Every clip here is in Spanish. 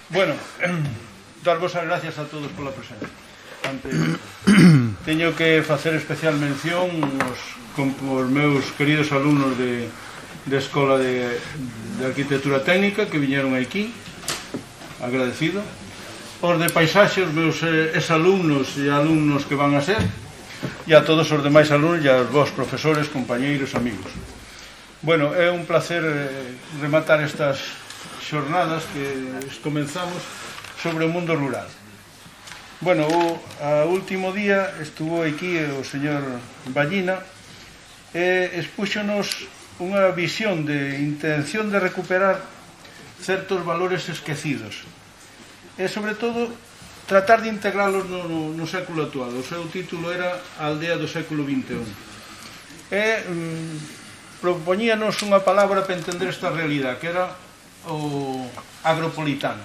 Bueno, darvos as gracias a todos pola presenza. Teño que facer especial mención aos meus queridos alumnos de Escola de Arquitectura Técnica que viñeron aquí, agradecido. Os de Paisaxe, os meus exalumnos e alumnos que van a ser, e a todos os demais alumnos e aos vos profesores, compañeiros, amigos. Bueno, é un placer rematar estas xornadas que comenzamos sobre o mundo rural. Bueno, o último día estuvo aquí o señor Ballina e expúxonos unha visión de intención de recuperar certos valores esquecidos e, sobre todo, tratar de integralos no século actual. O seu título era A aldea do século XXI. E propoñíanos unha palabra para entender esta realidade, que era o agropolitano.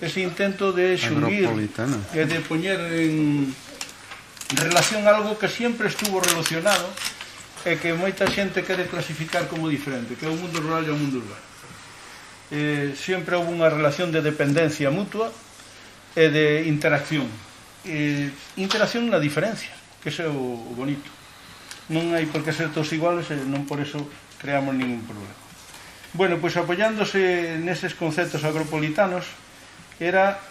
Ese intento de xunguir e de poñer en relación algo que sempre estuvo relacionado e que moita xente quere clasificar como diferente, que é o mundo rural e o mundo urbano. Sempre houve unha relación de dependencia mutua e de interacción. Interacción na diferencia, que ese é o bonito. Non hai por que ser todos iguales e non por eso creamos ningún problema. Bueno, pois apoiándose neses conceptos agropolitanos era,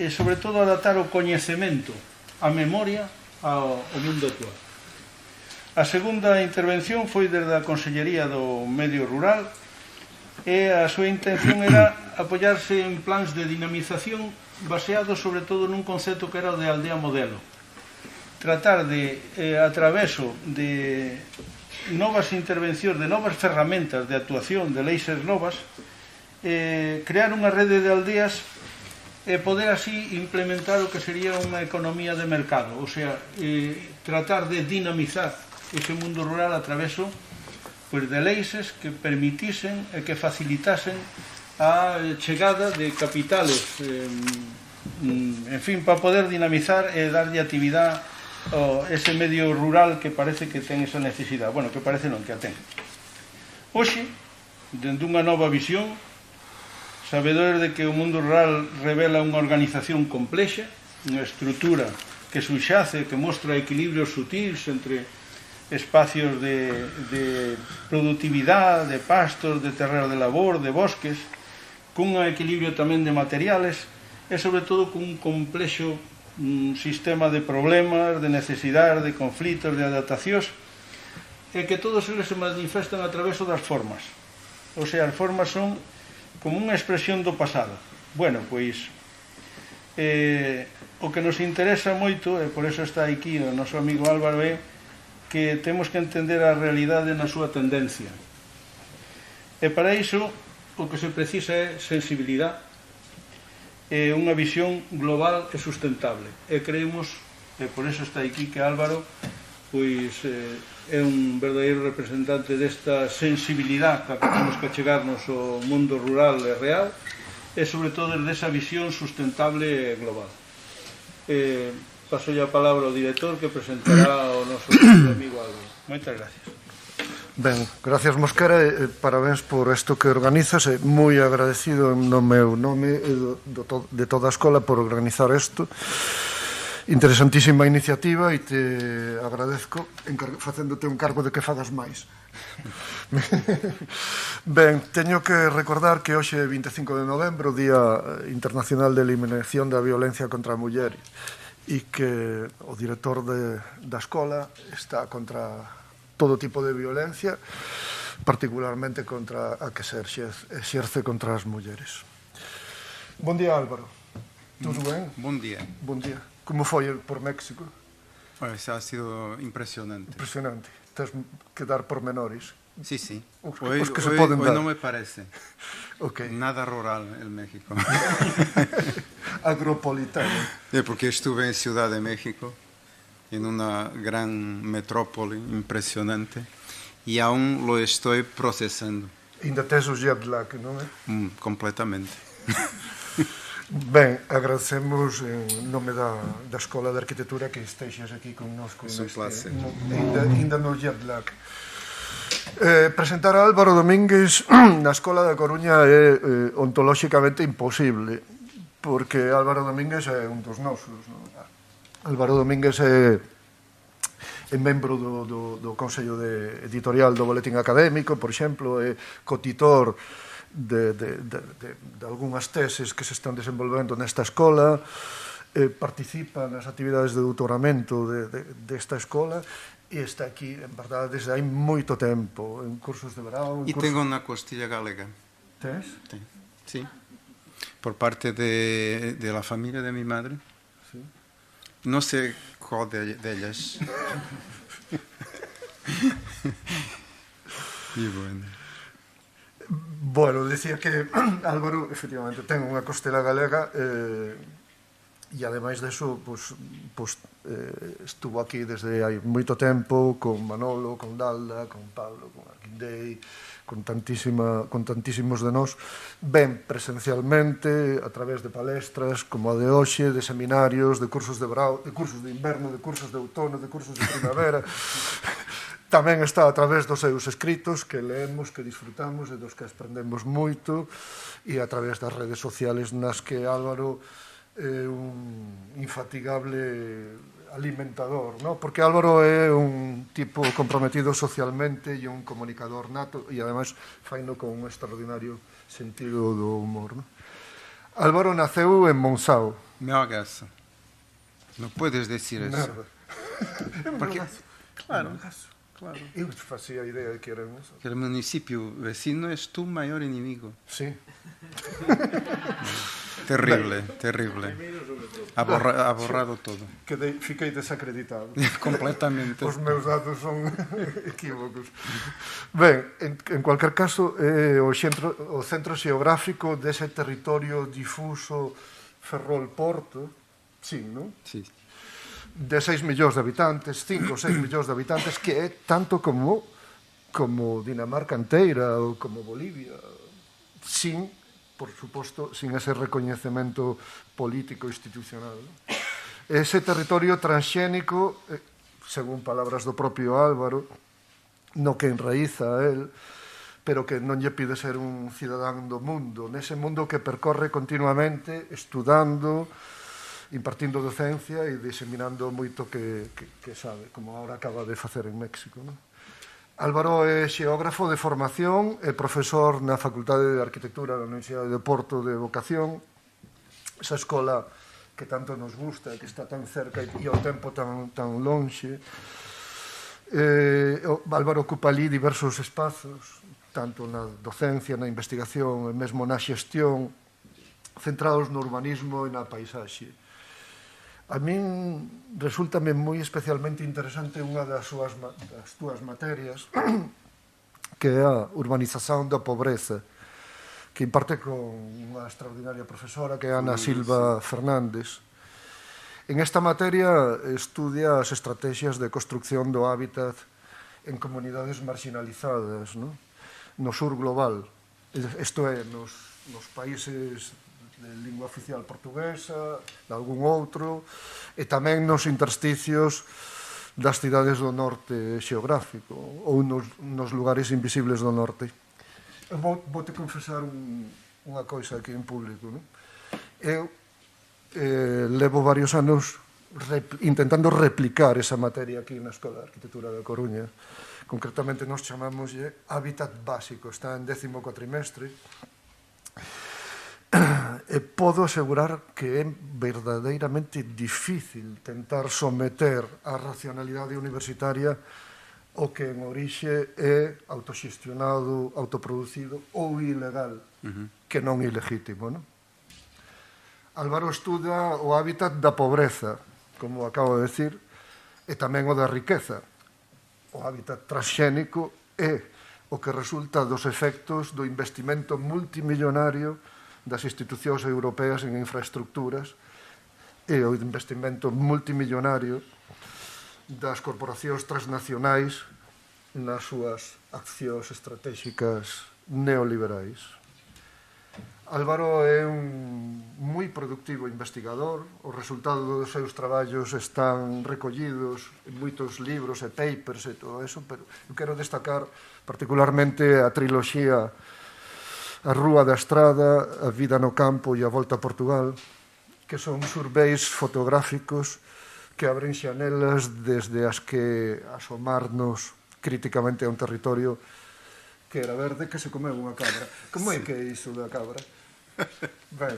sobre todo, adaptar o coñecemento, a memoria, ao mundo actual. A segunda intervención foi desde a Consellería do Medio Rural e a súa intención era apoiarse en plans de dinamización baseados sobre todo nun concepto que era o de aldea modelo. Tratar de, a traveso de novas intervencións, de novas ferramentas de actuación, de leixes novas, crear unha rede de aldeas e poder así implementar o que sería unha economía de mercado, o sea, tratar de dinamizar ese mundo rural a traveso de leixes que permitisen e que facilitasen a chegada de capitales, en fin, para poder dinamizar e darlle actividade a ese medio rural que parece que ten esa necesidade. Bueno, que parece non, que a ten. Hoxe, dende unha nova visión, sabedores de que o mundo rural revela unha organización complexa, unha estrutura que subxace, que mostra equilibrios sutis entre espacios de productividade, de pastos, de terras de labor, de bosques, cun equilibrio tamén de materiales e, sobre todo, cun complexo sistema de problemas, de necesidades, de conflitos, de adaptacións, e que todos eles se manifestan a través das formas. O sea, as formas son como unha expresión do pasado. Bueno, pois, o que nos interesa moito, e por eso está aquí o noso amigo Álvaro, é que temos que entender a realidade na súa tendencia. E para iso, o que se precisa é sensibilidade, unha visión global e sustentable. E creemos, e por eso está aquí, que Álvaro pois é un verdadeiro representante desta sensibilidade que temos que chegarnos ao mundo rural e real e, sobre todo, desa visión sustentable e global. Paso a palabra ao director que presentará o noso amigo Álvaro. Moitas gracias. Ben, gracias Mosquera e parabéns por isto que organizas e moi agradecido no meu nome e de toda a escola por organizar isto. Interesantísima iniciativa e te agradezco facéndote un cargo de que fagas máis. Ben, teño que recordar que hoxe é 25 de novembro, Día Internacional de Eliminación da Violencia contra a Muller, e que o director da escola está contra todo tipo de violencia, particularmente contra a que se exerce contra as mulleres. Bon día, Álvaro. Tudo ben? Bon día. Bon día. Como foi por México? Pues ha sido impresionante. Impresionante. Tens que dar pormenores. Sí, sí. Hoy no me parece. Okay. Nada rural en México. Agropolitano. Porque estuve en Ciudad de México, en una gran metrópoli impresionante, y aún lo estoy procesando. Ainda tes o jet lag, non é? Completamente. Ben, agradecemos en nome da Escola de Arquitectura que esteixas aquí connosco. É un placer. Ainda no jet lag. Presentar a Álvaro Domínguez na Escola da Coruña é ontolóxicamente imposible, porque Álvaro Domínguez é un dos nosos. Álvaro Domínguez é membro do Consello Editorial do Boletín Académico, por exemplo, é cotitor de algunhas teses que se están desenvolvendo nesta escola, participa nas actividades de doutoramento desta escola e está aquí, en verdade, desde hai moito tempo, en cursos de verão. E tengo unha costilla galega. Tens? Sí. Por parte de la familia de mi madre. Sí. No sé cuál de ellas. Y bueno. Bueno, decía que Álvaro, efectivamente, ten unha costela galega e, ademais deso, estuvo aquí desde hai moito tempo con Manolo, con Dalda, con Pablo, con Arquindei, con tantísimos de nós, ben presencialmente, a través de palestras como a de hoxe, de seminarios, de cursos de verão, de cursos de inverno, de cursos de outono, de cursos de primavera. Tamén está a través dos seus escritos que leemos, que disfrutamos e dos que aprendemos moito, e a través das redes sociales nas que Álvaro é un infatigable alimentador, ¿no? Porque Álvaro é un tipo comprometido socialmente e un comunicador nato e ademais faino con un extraordinario sentido do humor, ¿no? Álvaro naceu en Monzao. Me hagas. No puedes decir eso. Merda. Porque, claro. Eu facía a idea de que era eso. Que el municipio vecino es tu mayor enemigo. Sí. Terrible, terrible. Ha borrado todo. Fiquei desacreditado. Completamente. Os meus datos son equívocos. Ben, en cualquier caso, o centro xeográfico dese territorio difuso Ferrol-Porto, sí, non? Sí. De 6 millóns de habitantes, 5 ou 6 millóns de habitantes, que é tanto como Dinamarca inteira ou como Bolivia, sin, por suposto, sin ese recoñecemento político institucional. Ese territorio transxénico, según palabras do propio Álvaro, no que enraíza a él, pero que non lle pide ser un cidadán do mundo, nese mundo que percorre continuamente, estudando, impartindo docencia e diseminando moito que sabe, como agora acaba de facer en México, non? Álvaro é xeógrafo de formación e profesor na Facultade de Arquitectura da Universidade de Porto de vocación, esa escola que tanto nos gusta, que está tan cerca e ao tempo tan lonxe. Álvaro ocupa ali diversos espazos, tanto na docencia, na investigación e mesmo na xestión, centrados no urbanismo e na paisaxe. A min resultame moi especialmente interesante unha das túas materias, que é a urbanización da pobreza, que imparte con unha extraordinaria profesora que é Ana Silva Fernández. En esta materia estudia as estrategias de construcción do hábitat en comunidades marginalizadas, no sur global, isto é, nos países de lingua oficial portuguesa, de algún outro, e tamén nos intersticios das cidades do norte xeográfico, ou nos lugares invisibles do norte. Vou te confesar unha coisa aquí en público. Eu levo varios anos intentando replicar esa materia aquí na Escola de Arquitectura da Coruña. Concretamente, nos chamámoslle Hábitat Básico, está en 10º cuatrimestre, e podo asegurar que é verdadeiramente difícil tentar someter a racionalidade universitaria o que en orixe é autoxestionado, autoproducido ou ilegal, que non ilegítimo, non? Álvaro estuda o hábitat da pobreza, como acabo de decir, e tamén o da riqueza. O hábitat transxénico é o que resulta dos efectos do investimento multimillonario das institucións europeas en infraestructuras e o investimento multimillonario das corporacións transnacionais nas súas accións estratégicas neoliberais. Álvaro é un moi productivo investigador, os resultados dos seus traballos están recollidos en moitos libros e papers e todo eso, pero eu quero destacar particularmente a triloxía A Rúa da Estrada, A Vida no Campo e A Volta a Portugal, que son surveis fotográficos que abren xanelas desde as que asomarnos críticamente a un territorio que era verde que se comeu unha cabra. Como é que é iso da cabra? Ben,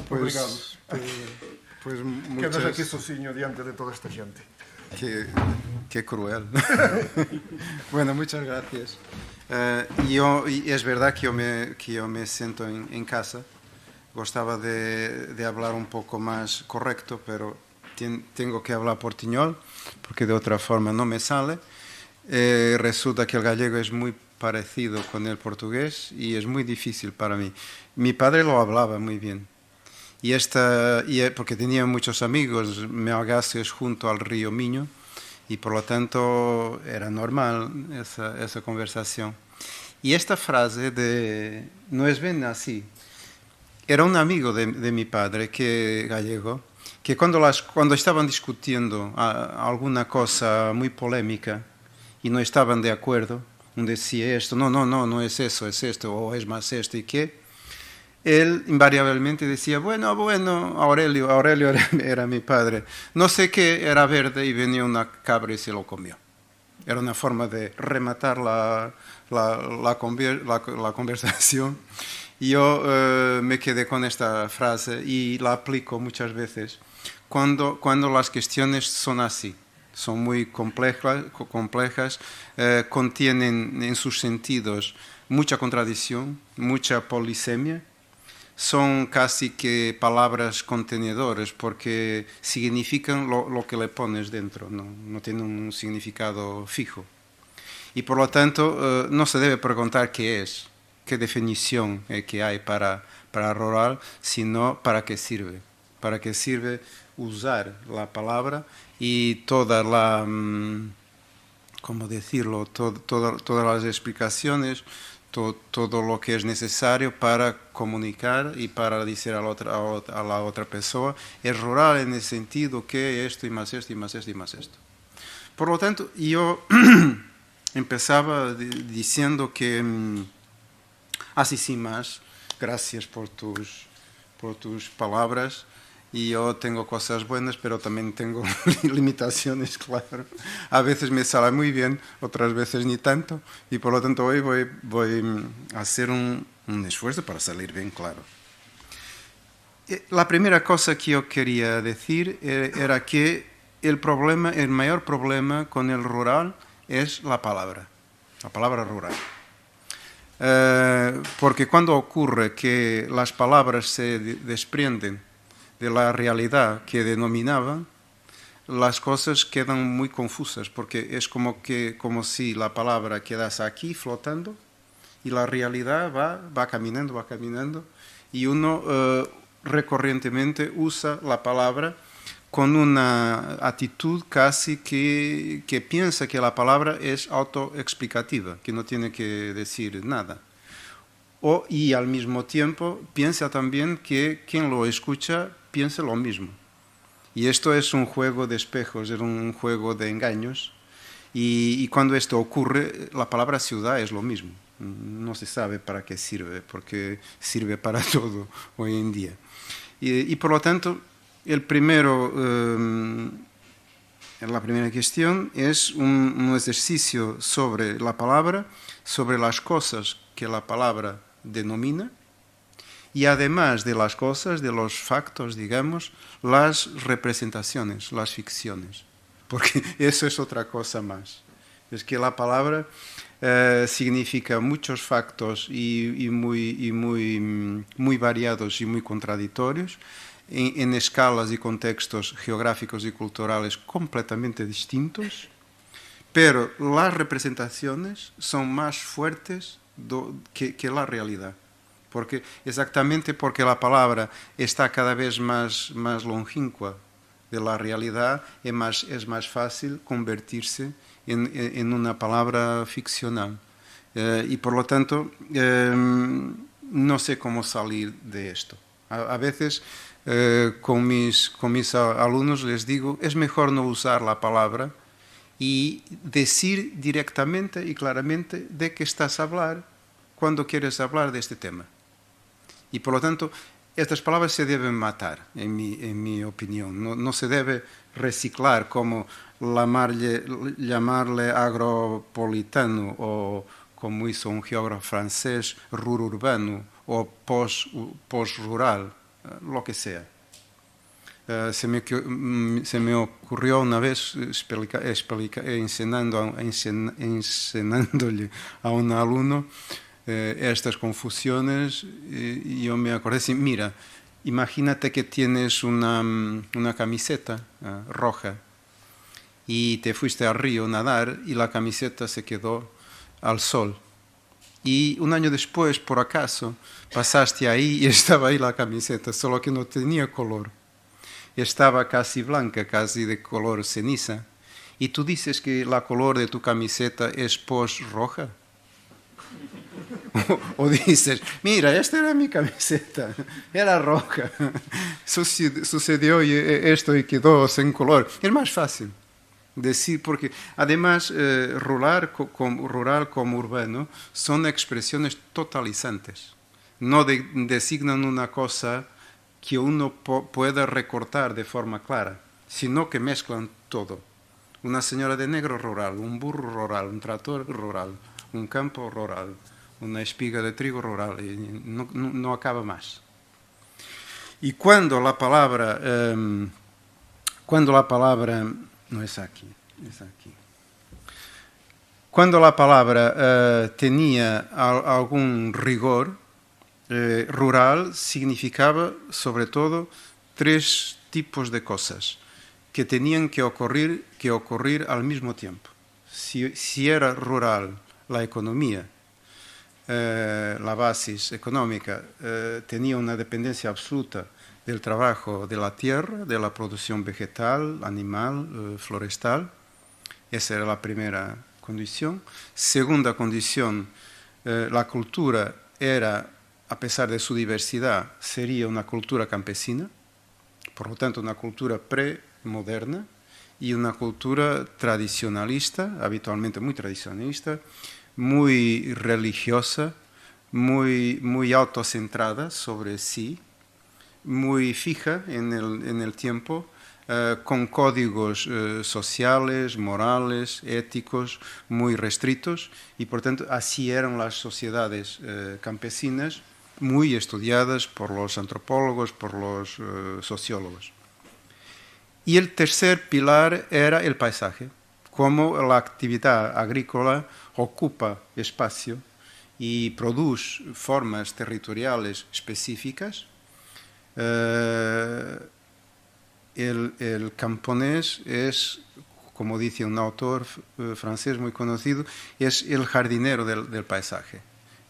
obrigado. Pues Quedas aquí sociño diante de toda esta xente. Qué cruel. Bueno, muchas gracias. Y es verdad que yo me siento en casa. Gostaba de hablar un poco más correcto, pero tengo que hablar portuñol, porque de otra forma no me sale. Resulta que el gallego es muy parecido con el portugués y es muy difícil para mí. Mi padre lo hablaba muy bien. Porque tenía muchos amigos meagaces junto al río Miño, y por lo tanto era normal esa conversación. Y esta frase de no es bien así, era un amigo de mi padre, gallego, que cuando estaban discutiendo alguna cosa muy polémica y no estaban de acuerdo, decía esto, no es eso, es esto, o es más esto, y qué, él invariablemente decía, bueno, Aurelio era mi padre, no sé qué, era verde y venía una cabra y se lo comió. Era una forma de rematar la conversación. Y yo me quedé con esta frase y la aplico muchas veces cuando las cuestiones son así, son muy complejas, contienen en sus sentidos mucha contradicción, mucha polisemia. Son casi que palabras contenedores porque significan lo que le pones dentro, no tienen un significado fijo. Y por lo tanto no se debe preguntar qué definición que hay para rural, sino para qué sirve. Para qué sirve usar la palabra y toda la, ¿cómo decirlo? Todas las explicaciones, todo lo que es necesario para comunicar y para decir a la otra persona, es rural en el sentido que esto y más esto y más esto y más esto. Por lo tanto, yo empezaba diciendo que, así sin más, gracias por tus palabras. Y yo tengo cosas buenas, pero también tengo limitaciones, claro. A veces me sale muy bien, otras veces ni tanto. Y por lo tanto hoy voy a hacer un esfuerzo para salir bien, claro. La primera cosa que yo quería decir era que el mayor problema con el rural es la palabra rural. Porque cuando ocurre que las palabras se desprenden de la realidad que denominaban, las cosas quedan muy confusas, porque es como si la palabra quedase aquí flotando y la realidad va caminando, y uno recurrentemente usa la palabra con una actitud casi que piensa que la palabra es autoexplicativa, que no tiene que decir nada. Y al mismo tiempo piensa también que quien lo escucha piensa lo mismo. Y esto es un juego de espejos, es un juego de engaños. Y cuando esto ocurre, la palabra ciudad es lo mismo. No se sabe para qué sirve, porque sirve para todo hoy en día. Y por lo tanto, la primera cuestión es un ejercicio sobre la palabra, sobre las cosas que la palabra denomina, y además de las cosas, de los factos, digamos, las representaciones, las ficciones, porque eso es otra cosa más. Es que la palabra significa muchos factos y muy variados y muy contradictorios, en escalas y contextos geográficos y culturales completamente distintos, pero las representaciones son más fuertes que la realidad. Exactamente porque la palabra está cada vez más longínqua de la realidad, es más fácil convertirse en una palabra ficcional. Y por lo tanto, no sé cómo salir de esto. A veces con mis alumnos les digo, es mejor no usar la palabra y decir directamente y claramente de qué estás a hablar cuando quieres hablar de este tema. Y por lo tanto, estas palabras se deben matar, en mi opinión. No se debe reciclar como llamarle agropolitano o, como hizo un geógrafo francés, rururbano o post-rural, lo que sea. Se me ocurrió una vez enseñándole a un alumno estas confusiones, y yo me acordé así, mira, imagínate que tienes una camiseta roja y te fuiste al río a nadar y la camiseta se quedó al sol. Y un año después, por acaso, pasaste ahí y estaba ahí la camiseta, solo que no tenía color. Estaba casi blanca, casi de color ceniza. Y tú dices que la color de tu camiseta es roja. O dices, mira, esta era mi camiseta, era roja. Sucedió esto y quedó sin color. Es más fácil decir, porque además rural como urbano son expresiones totalizantes. No designan una cosa que uno pueda recortar de forma clara, sino que mezclan todo. Una señora de negro rural, un burro rural, un tractor rural, un campo rural, una espiga de trigo rural, y no acaba más. Y cuando la palabra no es aquí, es aquí. Cuando la palabra tenía algún rigor, rural significaba sobre todo 3 tipos de cosas que tenían que ocurrir al mismo tiempo. Si era rural la economía, la base económica tenía una dependencia absoluta del trabajo de la tierra, de la producción vegetal, animal, florestal. Esa era la primera condición. Segunda condición, la cultura era, a pesar de su diversidad, sería una cultura campesina, por lo tanto una cultura premoderna y una cultura tradicionalista, habitualmente muy tradicionalista, muy religiosa, muy autocentrada sobre sí, muy fija en el tiempo, con códigos sociales, morales, éticos muy restritos, y por tanto así eran las sociedades campesinas, muy estudiadas por los antropólogos, por los sociólogos. Y el tercer pilar era el paisaje, cómo la actividad agrícola ocupa espacio y produce formas territoriales específicas. El camponés es, como dice un autor francés muy conocido, es el jardinero del paisaje.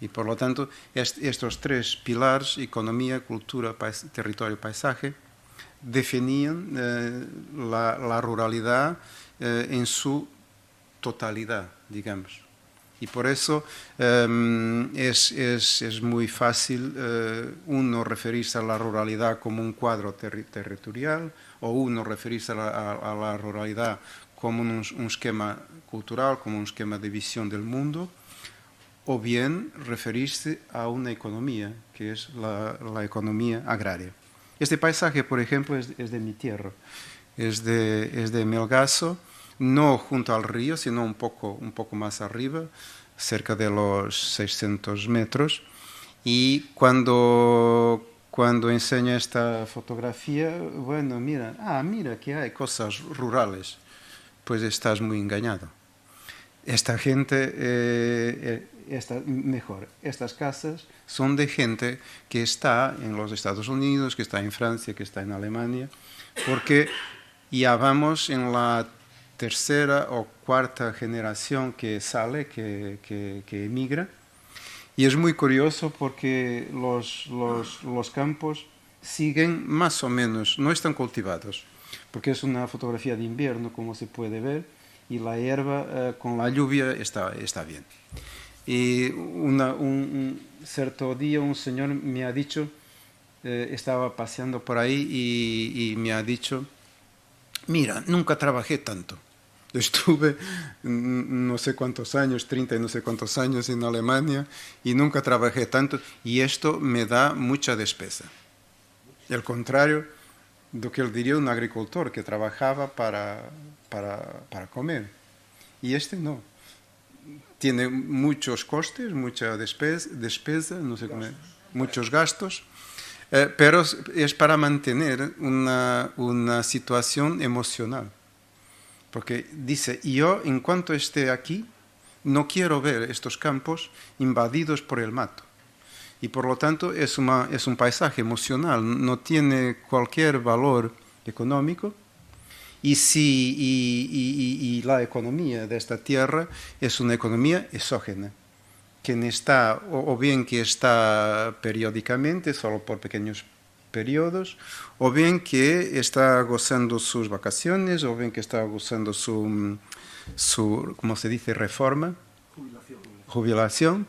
Y por lo tanto, estos 3 pilares, economía, cultura, territorio y paisaje, definían la ruralidad en su totalidad, digamos. Y por eso es muy fácil uno referirse a la ruralidad como un cuadro territorial, o uno referirse a la ruralidad como un esquema cultural, como un esquema de visión del mundo, o bien referirse a una economía, que es la economía agraria. Este paisaje, por ejemplo, es de mi tierra, es de Melgaço, no junto al río, sino un poco más arriba, cerca de los 600 metros. Y cuando enseño esta fotografía, bueno, mira que hay cosas rurales, pues estás muy engañado. Esta gente, estas casas son de gente que está en los Estados Unidos, que está en Francia, que está en Alemania, porque ya vamos en la 3ª o 4ª generación que sale, que emigra. Y es muy curioso porque los campos siguen más o menos, no están cultivados, porque es una fotografía de invierno, como se puede ver, y la hierba con la lluvia está bien. Y un cierto día un señor me ha dicho, estaba paseando por ahí y me ha dicho, mira, nunca trabajé tanto. Estuve no sé cuántos años, 30 y no sé cuántos años en Alemania, y nunca trabajé tanto, y esto me da mucha despesa. el contrario do que ele diría un agricultor que trabajaba para comer. Y este no. Tiene muchos costes, mucha despesa, no sé cómo, muchos gastos, pero es para mantener una situación emocional. Porque dice, yo en cuanto esté aquí, no quiero ver estos campos invadidos por el mato. Y por lo tanto es un paisaje emocional, no tiene cualquier valor económico. Y la economía de esta tierra es una economía exógena, que está, o bien que está periódicamente, solo por pequeños periodos, o bien que está gozando sus vacaciones, o bien que está gozando su ¿cómo se dice? Reforma, jubilación,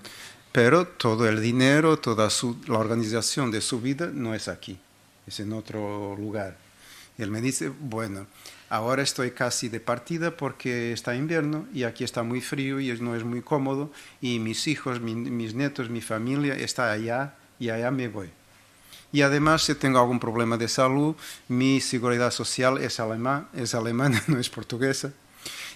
pero todo el dinero, toda la organización de su vida no es aquí, es en otro lugar. Y él me dice, bueno, ahora estoy casi de partida porque está invierno y aquí está muy frío y no es muy cómodo y mis hijos, mis nietos, mi familia está allá y allá me voy. Y además, si tengo algún problema de salud, mi seguridad social es alemana, no es portuguesa.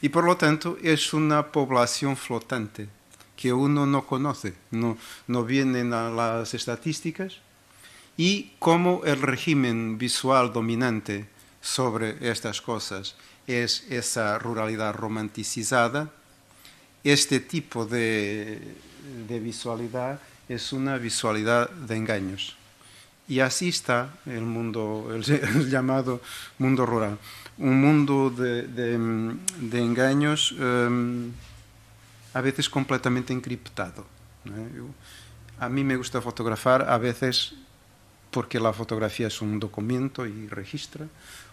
Y por lo tanto es una población flotante que uno no conoce, no vienen a las estadísticas. Y como el régimen visual dominante sobre estas cosas es esa ruralidad romanticizada, este tipo de visualidad es una visualidad de engaños. Y así está el mundo, el llamado mundo rural. Un mundo de engaños a veces completamente encriptado. A mí me gusta fotografar a veces porque la fotografía es un documento y registra,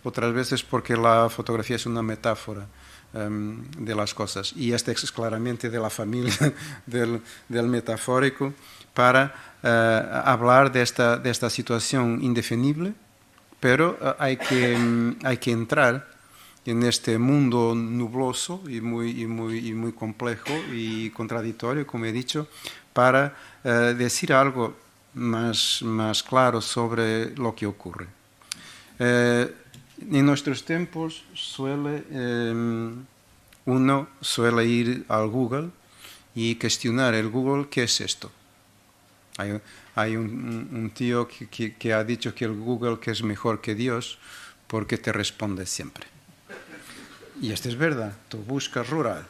otras veces porque la fotografía es una metáfora de las cosas. Y esta es claramente de la familia del metafórico para hablar de esta situación indefinible, pero hay que entrar en este mundo nubloso y muy complejo y contradictorio, como he dicho, para decir algo más claro sobre lo que ocurre. En nuestros tiempos uno suele ir al Google y cuestionar el Google, ¿qué es esto? Hay un tío que ha dicho que el Google que es mejor que Dios porque te responde siempre. Y esto es verdad, tú buscas rural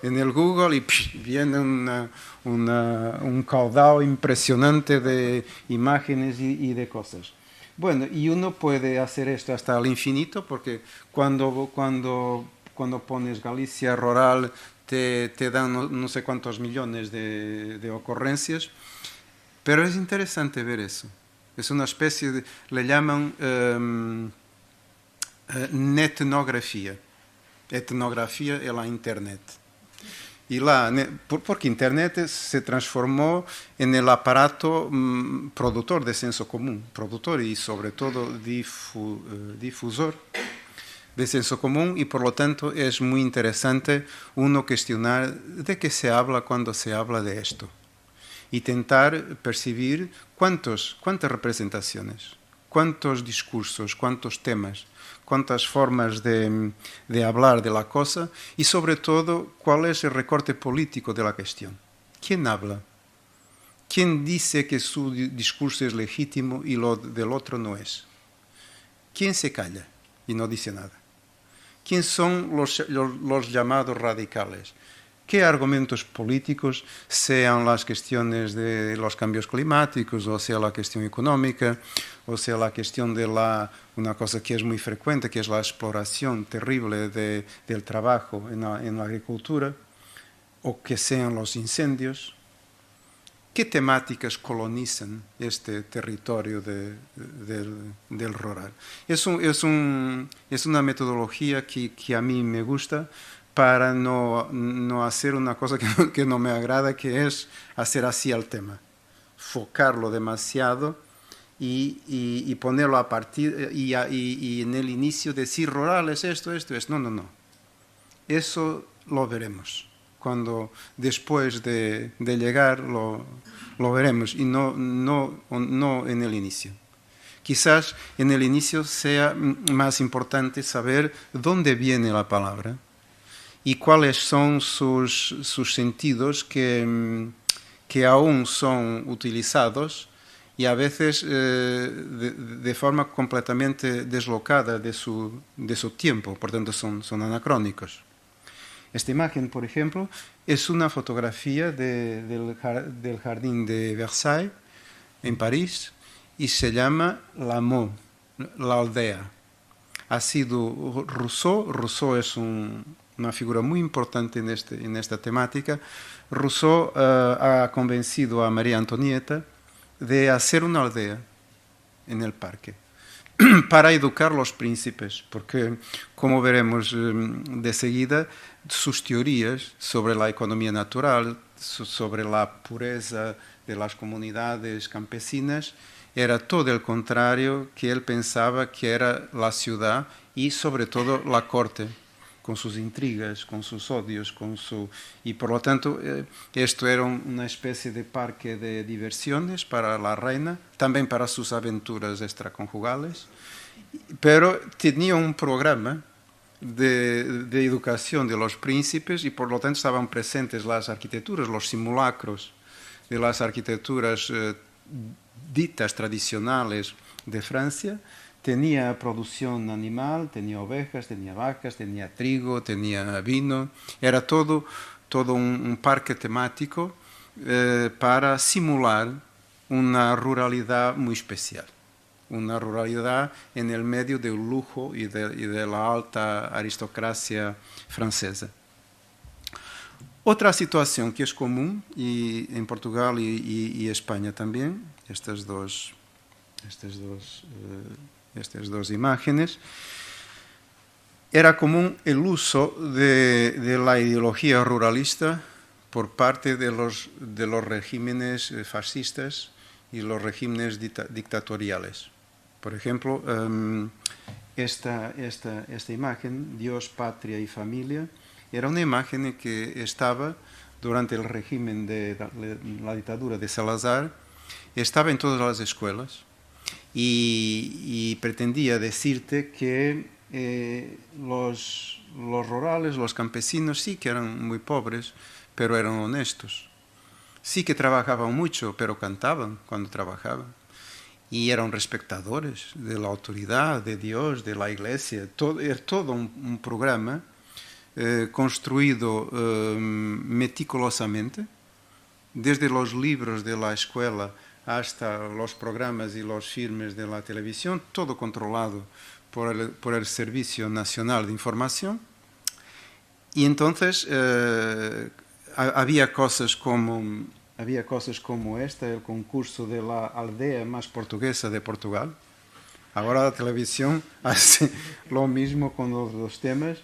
en el Google y viene un caudal impresionante de imágenes y de cosas. Bueno, y uno puede hacer esto hasta el infinito porque cuando pones Galicia rural te dan no sé cuántos millones de ocurrencias, pero es interesante ver eso. Es una especie de, le llaman netnografía. Etnografía en la Internet. Y porque Internet se transformó en el aparato productor de senso común, productor y sobre todo difusor de senso común, y por lo tanto es muy interesante uno cuestionar de qué se habla cuando se habla de esto. Intentar percibir cuántas representaciones, cuántos discursos, cuántos temas, cuántas formas de hablar de la cosa y sobre todo cuál es el recorte político de la cuestión. ¿Quién habla? ¿Quién dice que su discurso es legítimo y lo del otro no es? ¿Quién se calla y no dice nada? ¿Quién son los llamados radicales? ¿Qué argumentos políticos, sean las cuestiones de los cambios climáticos, o sea la cuestión económica, o sea la cuestión de una cosa que es muy frecuente, que es la exploración terrible del trabajo en la agricultura, o que sean los incendios? ¿Qué temáticas colonizan este territorio del rural? Es una metodología que a mí me gusta, para no hacer una cosa que no me agrada, que es hacer así el tema, focarlo demasiado y ponerlo a partir y en el inicio decir rural es esto. No. Eso lo veremos. Cuando después de llegar lo veremos y no en el inicio. quizás en el inicio sea más importante saber dónde viene la palabra y cuáles son sus sentidos que aún son utilizados y a veces de forma completamente deslocada de su tiempo, por tanto son anacrónicos. Esta imagen, por ejemplo, es una fotografía del jardín de Versailles, en París, y se llama La Meaux, la aldea. Ha sido Rousseau. Rousseau es una figura muy importante en esta temática. Rousseau ha convencido a María Antonieta de hacer una aldea en el parque para educar a los príncipes, porque, como veremos de seguida, sus teorías sobre la economía natural, sobre la pureza de las comunidades campesinas, era todo el contrario que él pensaba que era la ciudad y sobre todo la corte, con sus intrigas, con sus odios, y por lo tanto esto era una especie de parque de diversiones para la reina, también para sus aventuras extraconjugales, pero tenía un programa de educación de los príncipes y por lo tanto estaban presentes las arquitecturas, los simulacros de las arquitecturas ditas tradicionales de Francia. Tenía producción animal, tenía ovejas, tenía vacas, tenía trigo, tenía vino. Era todo un parque temático para simular una ruralidad muy especial. Una ruralidad en el medio del lujo y de la alta aristocracia francesa. Otra situación que es común en Portugal y España también, estas dos imágenes, era común el uso de la ideología ruralista por parte de los regímenes fascistas y los regímenes dictatoriales. Por ejemplo, esta imagen, Dios, Patria y Familia, era una imagen que estaba durante el régimen de la dictadura de Salazar, estaba en todas las escuelas y pretendía decirte que los rurales, los campesinos, sí que eran muy pobres, pero eran honestos. Sí que trabajaban mucho, pero cantaban cuando trabajaban. Y eran respetadores de la autoridad, de Dios, de la Iglesia. Era todo un programa construido meticulosamente, desde los libros de la escuela hasta los programas y los filmes de la televisión, todo controlado por el Servicio Nacional de Información. Y entonces había cosas como esta, el concurso de la aldea más portuguesa de Portugal. Ahora la televisión hace lo mismo con los temas.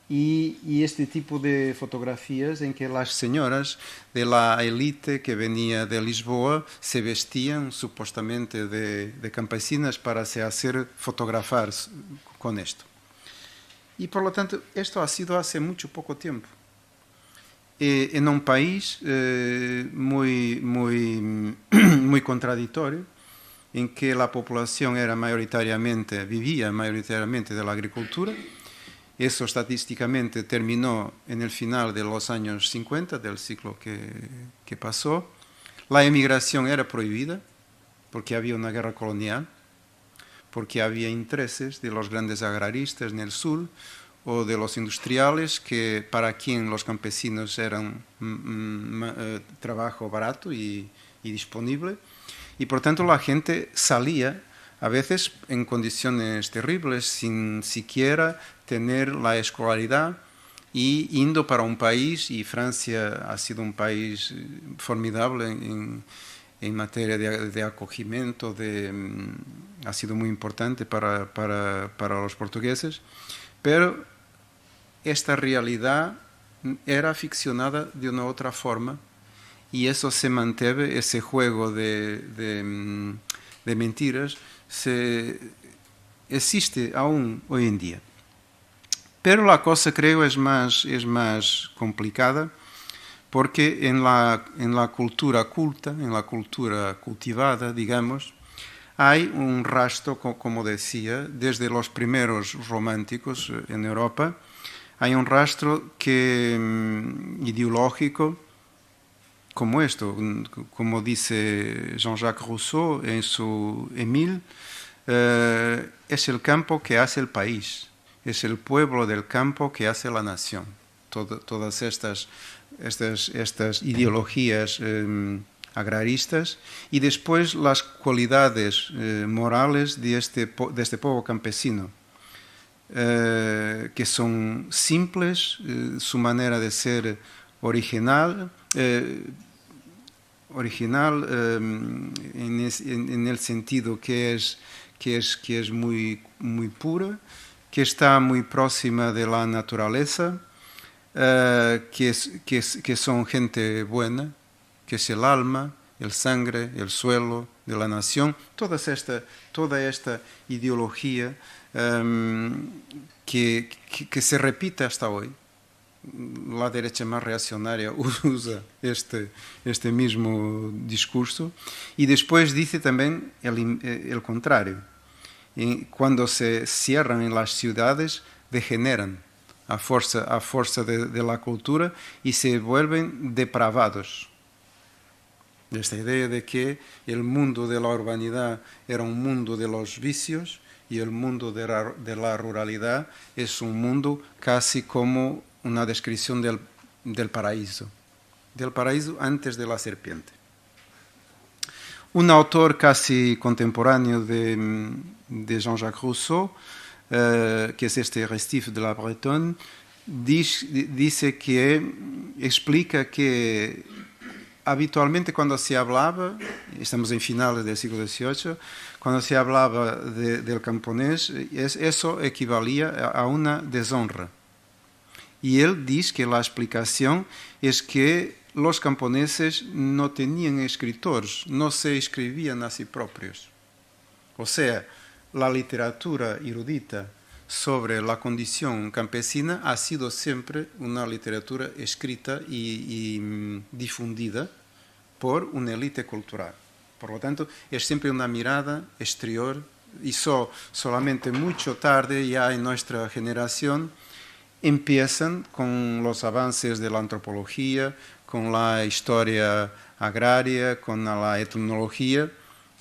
Y este tipo de fotografías en que las señoras de la élite que venía de Lisboa se vestían supuestamente de campesinas para se hacer fotografar con esto. Y por lo tanto, esto ha sido hace poco tiempo. En un país muy contradictorio, en que la población vivía mayoritariamente de la agricultura. Eso estadísticamente terminó en el final de los años 50 del siglo que pasó. La emigración era prohibida porque había una guerra colonial, porque había intereses de los grandes agraristas en el sur o de los industriales para quien los campesinos eran trabajo barato y disponible. Y por tanto la gente salía a veces en condiciones terribles, sin siquiera tener la escolaridad y yendo para un país, y Francia ha sido un país formidable en materia de acogimiento, ha sido muy importante para los portugueses, pero esta realidad era ficcionada de una otra forma y eso se mantiene, ese juego de mentiras existe aún hoy en día. Pero la cosa, creo, es más complicada porque en la cultura culta, en la cultura cultivada, digamos, hay un rastro, como decía, desde los primeros románticos en Europa, hay un rastro ideológico como esto, como dice Jean-Jacques Rousseau en su Émile, es el campo que hace el país, es el pueblo del campo que hace la nación. Todas estas ideologías agraristas y después las cualidades morales de este pueblo campesino, que son simples, su manera de ser original en el sentido que es muy, muy pura, que está muy próxima de la naturaleza, que son gente buena, que es el alma, el sangre, el suelo de la nación, toda esta ideología que se repite hasta hoy. La derecha más reaccionaria usa este mismo discurso y después dice también el contrario. Cuando se cierran en las ciudades, degeneran a fuerza de la cultura y se vuelven depravados. Esta idea de que el mundo de la urbanidad era un mundo de los vicios y el mundo de la ruralidad es un mundo casi como una descripción del paraíso antes de la serpiente. Un autor casi contemporáneo de Jean-Jacques Rousseau, que es Restif de la Bretonne, explica que habitualmente cuando se hablaba, estamos en finales del siglo XVIII, cuando se hablaba del camponés, eso equivalía a una deshonra. Y él dice que la explicación es que los camponeses no tenían escritores, no se escribían a sí propios. O sea, la literatura erudita sobre la condición campesina ha sido siempre una literatura escrita y difundida por una élite cultural. Por lo tanto, es siempre una mirada exterior y solamente mucho tarde, ya en nuestra generación, empiezan con los avances de la antropología, con la historia agraria, con la etnología,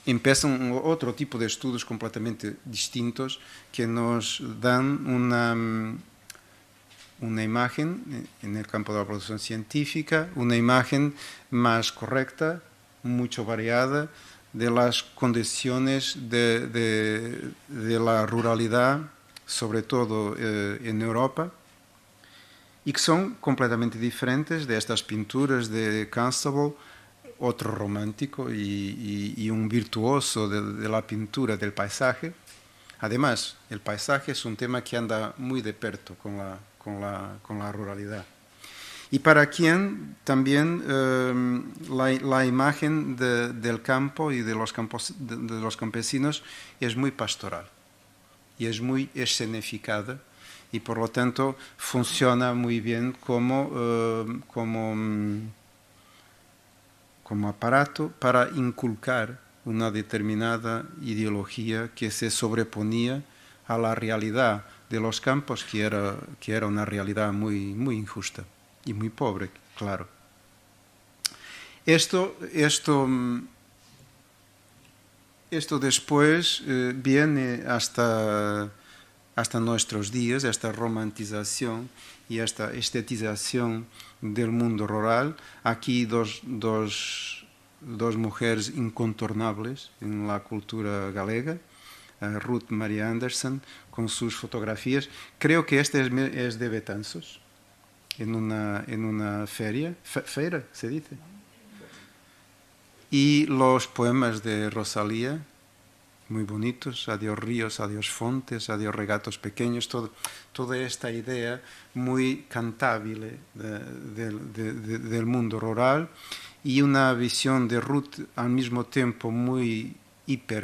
empiezan otro tipo de estudios completamente distintos que nos dan una imagen en el campo de la producción científica, una imagen más correcta, mucho variada, de las condiciones de la ruralidad, sobre todo en Europa, y que son completamente diferentes de estas pinturas de Constable, otro romántico y un virtuoso de la pintura del paisaje. Además, el paisaje es un tema que anda muy de perto con la ruralidad. Y para quien también la imagen del campo y de los campesinos es muy pastoral y es muy escenificada, y por lo tanto funciona muy bien como aparato para inculcar una determinada ideología que se sobreponía a la realidad de los campos, que era una realidad muy, muy injusta y muy pobre, claro. Esto después viene hasta nuestros días, esta romantización y esta estetización del mundo rural. Aquí dos mujeres incontornables en la cultura galega, Ruth Maria Anderson, con sus fotografías. Creo que este es de Betanzos, en una feria se dice. Y los poemas de Rosalía, muy bonitos, adiós ríos, adiós fontes, adiós regatos pequeños, toda esta idea muy cantable del mundo rural, y una visión de Ruth al mismo tiempo muy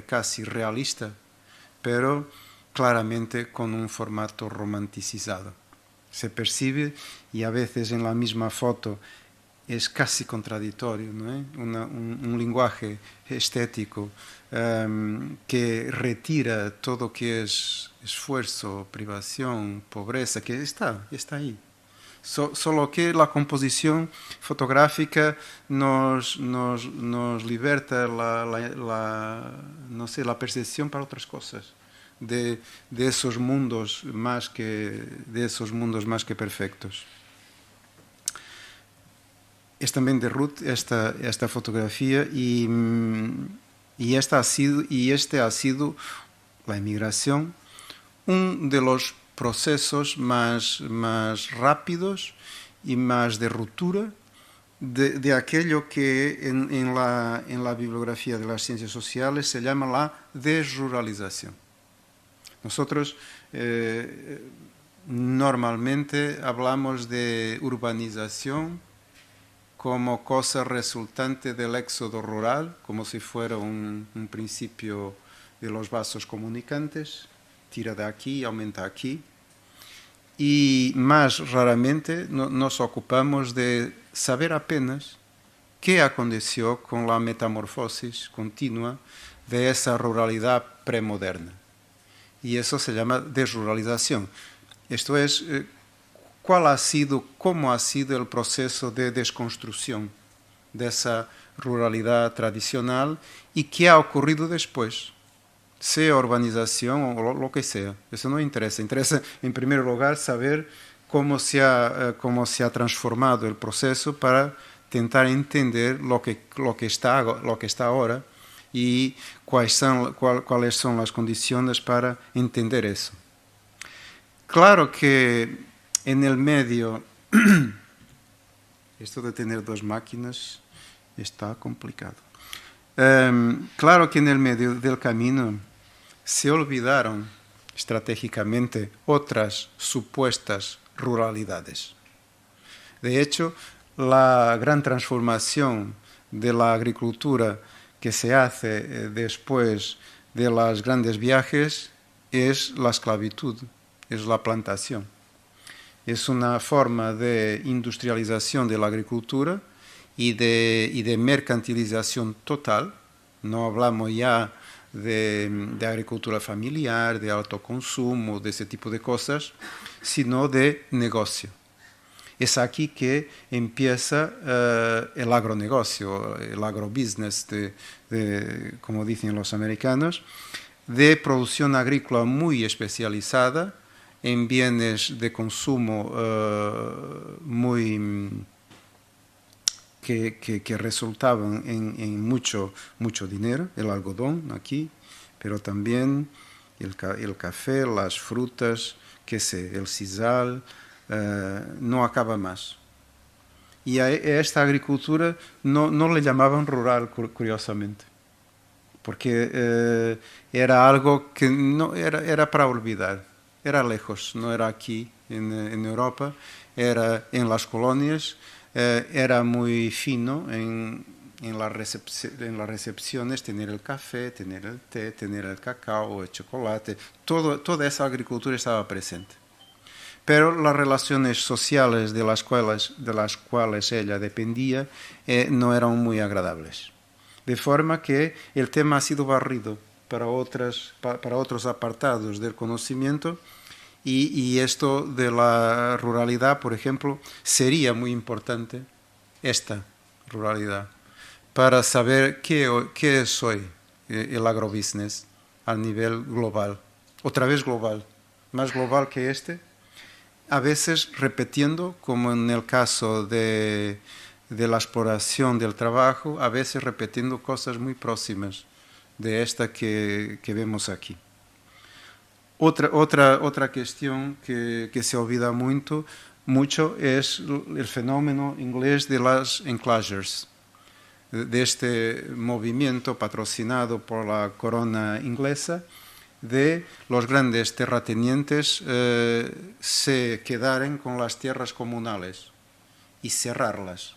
casi realista, pero claramente con un formato romanticizado. Se percibe, y a veces en la misma foto es casi contradictorio, ¿no? Un lenguaje estético que retira todo que es esfuerzo, privación, pobreza, que está ahí. Solo que la composición fotográfica nos liberta la percepción para otras cosas, de esos mundos más que perfectos. Es también de Ruth esta fotografía y este ha sido la emigración, uno de los procesos más rápidos y más de ruptura de aquello que en la bibliografía de las ciencias sociales se llama la desruralización. Nosotros normalmente hablamos de urbanización como cosa resultante del éxodo rural, como si fuera un principio de los vasos comunicantes, tira de aquí, aumenta aquí. Y más raramente nos ocupamos de saber apenas qué aconteció con la metamorfosis continua de esa ruralidad premoderna. Y eso se llama desruralización. Esto es, cómo ha sido el proceso de desconstrucción de esa ruralidad tradicional y qué ha ocurrido después, sea urbanización o lo que sea. Eso no interesa. Interesa, en primer lugar, saber cómo se ha transformado el proceso para intentar entender lo que está ahora y cuáles son las condiciones para entender eso. Claro que en el medio, esto de tener dos máquinas está complicado. Claro que en el medio del camino se olvidaron estratégicamente otras supuestas ruralidades. De hecho, la gran transformación de la agricultura que se hace después de los grandes viajes es la esclavitud, es la plantación. Es una forma de industrialización de la agricultura y de mercantilización total. No hablamos ya de agricultura familiar, de autoconsumo, de ese tipo de cosas, sino de negocio. Es aquí que empieza el agronegocio, el agrobusiness, como dicen los americanos, de producción agrícola muy especializada, en bienes de consumo que resultaban en mucho dinero, el algodón aquí, pero también el café, las frutas, el sisal, no acaba más. Y a esta agricultura no le llamaban rural, curiosamente, porque era algo que no era para olvidar. Era lejos, no era aquí en Europa, era en las colonias, era muy fino en las recepciones, tener el café, tener el té, tener el cacao, el chocolate, toda esa agricultura estaba presente. Pero las relaciones sociales de las cuales ella dependía no eran muy agradables. De forma que el tema ha sido barrido para otros apartados del conocimiento y esto de la ruralidad, por ejemplo, sería muy importante, esta ruralidad, para saber qué es hoy el agrobusiness a nivel global, otra vez global, más global que a veces repitiendo, como en el caso de la exploración del trabajo, a veces repitiendo cosas muy próximas de esta que vemos aquí. Otra cuestión que se olvida mucho es el fenómeno inglés de las enclosures, de este movimiento patrocinado por la corona inglesa de los grandes terratenientes se quedaren con las tierras comunales y cerrarlas.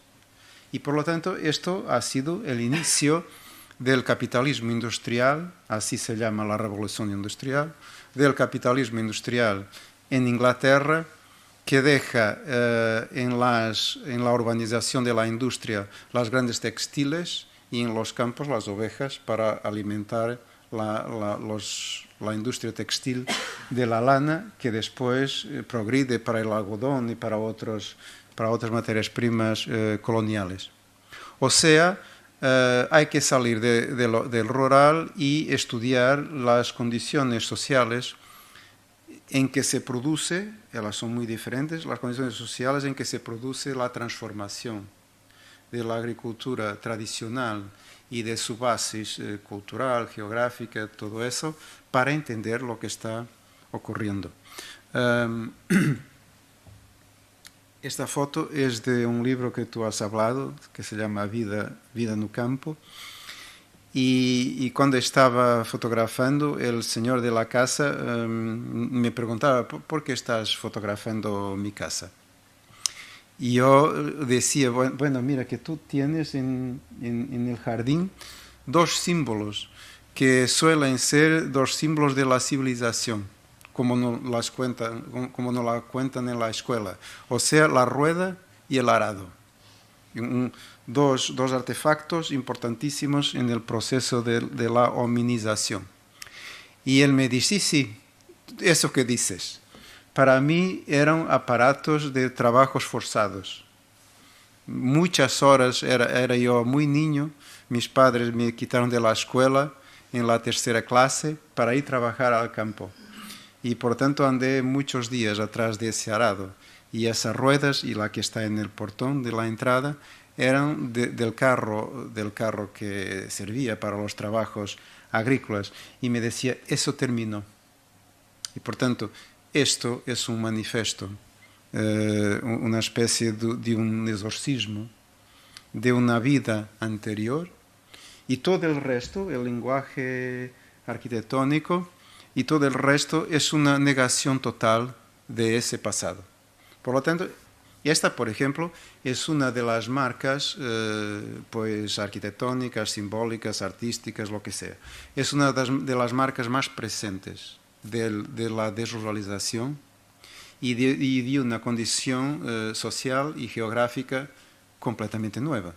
Y por lo tanto esto ha sido el inicio del capitalismo industrial, así se llama la revolución industrial, del capitalismo industrial en Inglaterra que deja en la urbanización de la industria las grandes textiles y en los campos las ovejas para alimentar la industria textil de la lana, que después progride para el algodón y para otras materias primas coloniales. O sea, hay que salir del rural y estudiar las condiciones sociales en que se produce, ellas son muy diferentes, las condiciones sociales en que se produce la transformación de la agricultura tradicional y de su base cultural, geográfica, todo eso, para entender lo que está ocurriendo. Esta foto es de un libro que tú has hablado, que se llama Vida no Campo. Y cuando estaba fotografando, el señor de la casa me preguntaba, ¿por qué estás fotografando mi casa? Y yo decía, bueno, mira que tú tienes en el jardín dos símbolos que suelen ser dos símbolos de la civilización, como nos la cuentan en la escuela, o sea, la rueda y el arado. Dos artefactos importantísimos en el proceso de la hominización. Y él me dice, sí, eso que dices, para mí eran aparatos de trabajos forzados. Muchas horas, era yo muy niño, mis padres me quitaron de la escuela en la tercera clase para ir a trabajar al campo. Y por tanto andé muchos días atrás de ese arado. Y esas ruedas y la que está en el portón de la entrada eran del carro que servía para los trabajos agrícolas. Y me decía, eso terminó. Y por tanto, esto es un manifiesto, una especie de un exorcismo de una vida anterior. Y todo el resto, el lenguaje arquitectónico, y todo el resto es una negación total de ese pasado. Por lo tanto, esta, por ejemplo, es una de las marcas pues, arquitectónicas, simbólicas, artísticas, lo que sea. Es una de las marcas más presentes de la desruralización y de una condición social y geográfica completamente nueva.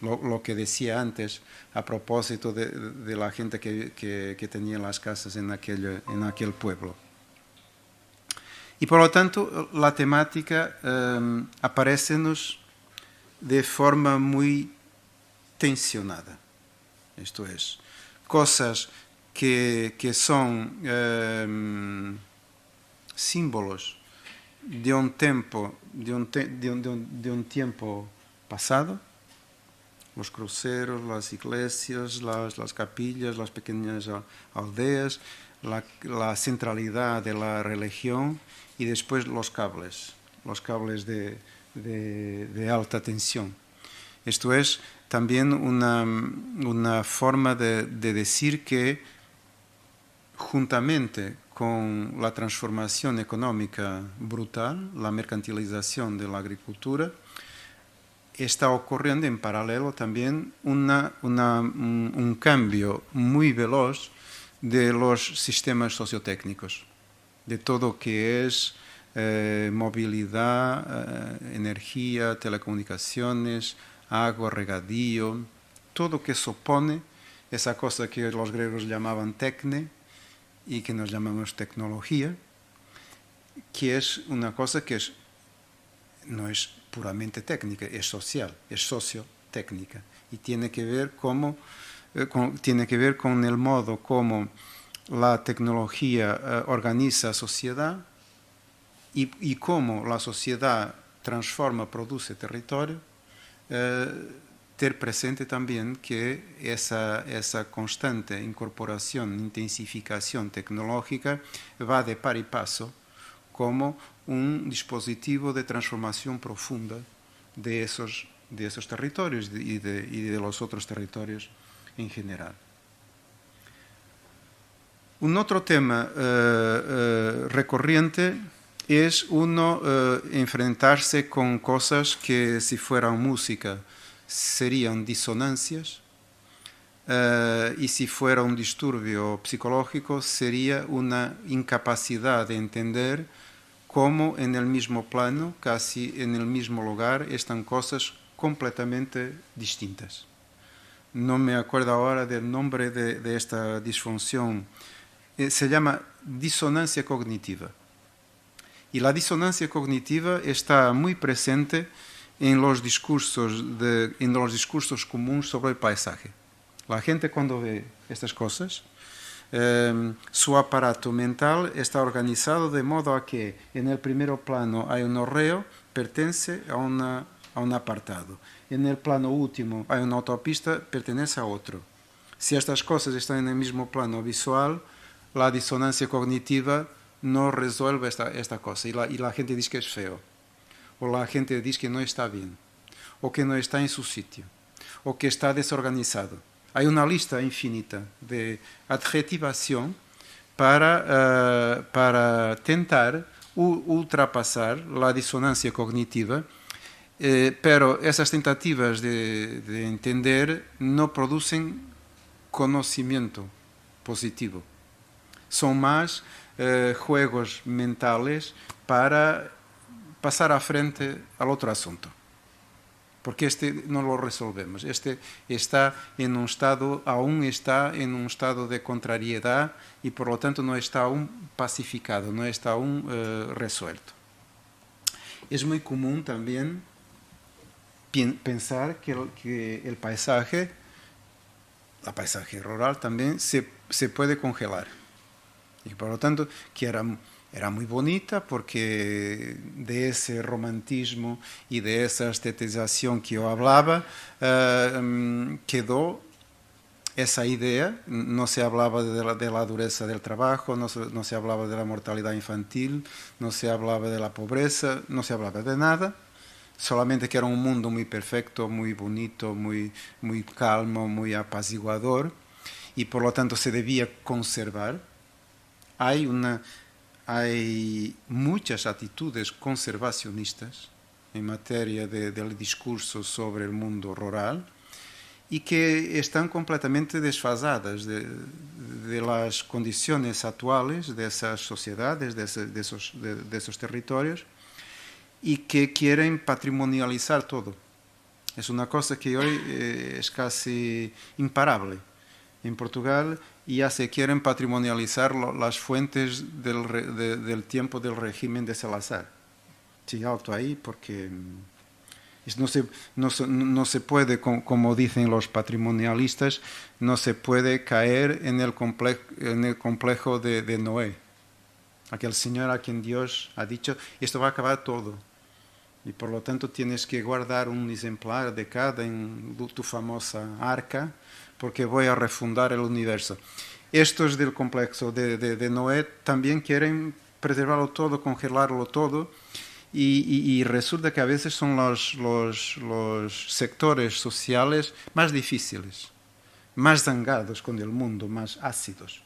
Lo que decía antes a propósito de la gente que tenía las casas en aquel pueblo. Y por lo tanto, la temática aparece-nos de forma muy tensionada. Esto es, cosas que son símbolos de un tiempo pasado, los cruceros, las iglesias, las capillas, las pequeñas aldeas, la centralidad de la religión y después los cables de alta tensión. Esto es también una forma de decir que juntamente con la transformación económica brutal, la mercantilización de la agricultura, está ocurriendo en paralelo también un cambio muy veloz de los sistemas sociotécnicos, de todo que es movilidad, energía, telecomunicaciones, agua, regadío, todo que supone esa cosa que los griegos llamaban tecne y que nos llamamos tecnología, que es una cosa que no es puramente técnica, es social, es sociotécnica y tiene que ver con el modo como la tecnología organiza sociedad y cómo la sociedad transforma, produce territorio, ter presente también que esa constante incorporación, intensificación tecnológica va de par y paso como un dispositivo de transformación profunda de esos territorios y de los otros territorios en general. Un otro tema recurrente es enfrentarse con cosas que si fueran música serían disonancias y si fuera un disturbio psicológico sería una incapacidad de entender como en el mismo plano, casi en el mismo lugar, están cosas completamente distintas. No me acuerdo ahora del nombre de esta disfunción. Se llama disonancia cognitiva. Y la disonancia cognitiva está muy presente en los discursos comunes sobre el paisaje. La gente cuando ve estas cosas, su aparato mental está organizado de modo a que en el primer plano hay un horreo, pertenece a un apartado. En el plano último hay una autopista, pertenece a otro. Si estas cosas están en el mismo plano visual, la disonancia cognitiva no resuelve esta cosa y la gente dice que es feo, o la gente dice que no está bien, o que no está en su sitio, o que está desorganizado. Hay una lista infinita de adjetivación para tentar ultrapasar la disonancia cognitiva, pero esas tentativas de entender no producen conocimiento positivo. Son más juegos mentales para pasar a frente al otro asunto. Porque no lo resolvemos. Aún está en un estado de contrariedad y por lo tanto no está aún pacificado, no está aún resuelto. Es muy común también pensar que el paisaje, la paisaje rural también se puede congelar. Y por lo tanto, que era muy bonita porque de ese romantismo y de esa estetización que yo hablaba, quedó esa idea. No se hablaba de la dureza del trabajo, no se hablaba de la mortalidad infantil, no se hablaba de la pobreza, no se hablaba de nada. Solamente que era un mundo muy perfecto, muy bonito, muy calmo, muy apaciguador, y por lo tanto se debía conservar. Hay muchas actitudes conservacionistas en materia del discurso sobre el mundo rural y que están completamente desfasadas de las condiciones actuales de esas sociedades, de esos territorios, y que quieren patrimonializar todo. Es una cosa que hoy es casi imparable. En Portugal ya se quieren patrimonializar las fuentes del tiempo del régimen de Salazar. Sí, alto ahí, porque no se puede, como dicen los patrimonialistas, no se puede caer en el complejo de Noé. Aquel señor a quien Dios ha dicho, esto va a acabar todo. Y por lo tanto tienes que guardar un ejemplar de cada en tu famosa arca, porque voy a refundar el universo. Estos del complejo de Noé también quieren preservarlo todo, congelarlo todo, y resulta que a veces son los sectores sociales más difíciles, más zangados con el mundo, más ácidos,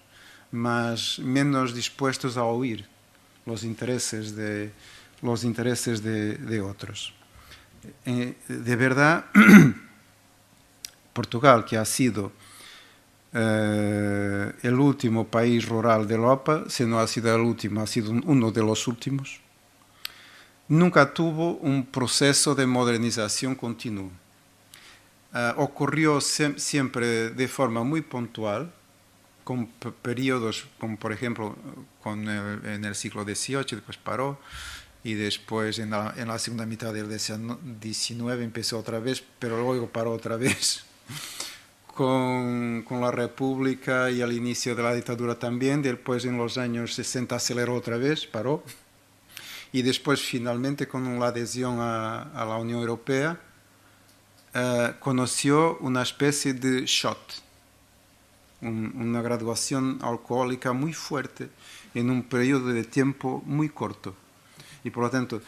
menos dispuestos a oír los intereses de otros. De verdad, Portugal, que ha sido el último país rural de Europa, si no ha sido el último, ha sido uno de los últimos, nunca tuvo un proceso de modernización continuo. Ocurrió siempre de forma muy puntual, con periodos, como por ejemplo en el siglo XVIII, después paró, y después en la segunda mitad del XIX empezó otra vez, pero luego paró otra vez. Con la República y al inicio de la dictadura también, después en los años 60 aceleró otra vez, paró, y después finalmente con la adhesión a la Unión Europea conoció una especie de shot, una graduación alcohólica muy fuerte en un periodo de tiempo muy corto. Y por lo tanto,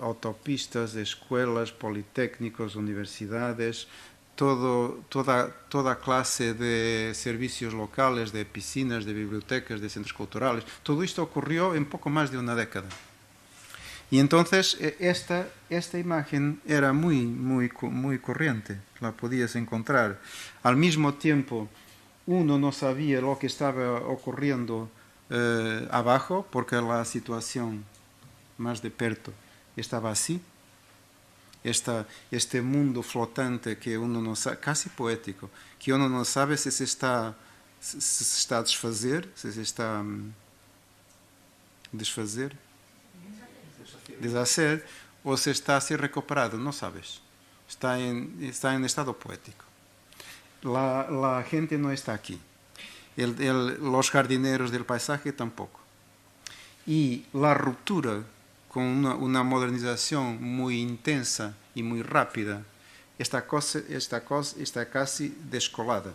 autopistas, escuelas, politécnicos, universidades, toda clase de servicios locales, de piscinas, de bibliotecas, de centros culturales, todo esto ocurrió en poco más de una década. Y entonces esta imagen era muy corriente, la podías encontrar. Al mismo tiempo, uno no sabía lo que estaba ocurriendo abajo, porque la situación más de perto estaba así. Este mundo flotante que uno no sabe, casi poético, que uno no sabe se está a desfazer, se está desfazer, deshacer, ou se está a ser recuperado, no sabes. Está en estado poético. La gente no está aquí. Los jardineros del paisaje tampoco. Y la ruptura con una modernización muy intensa y muy rápida está casi descolada.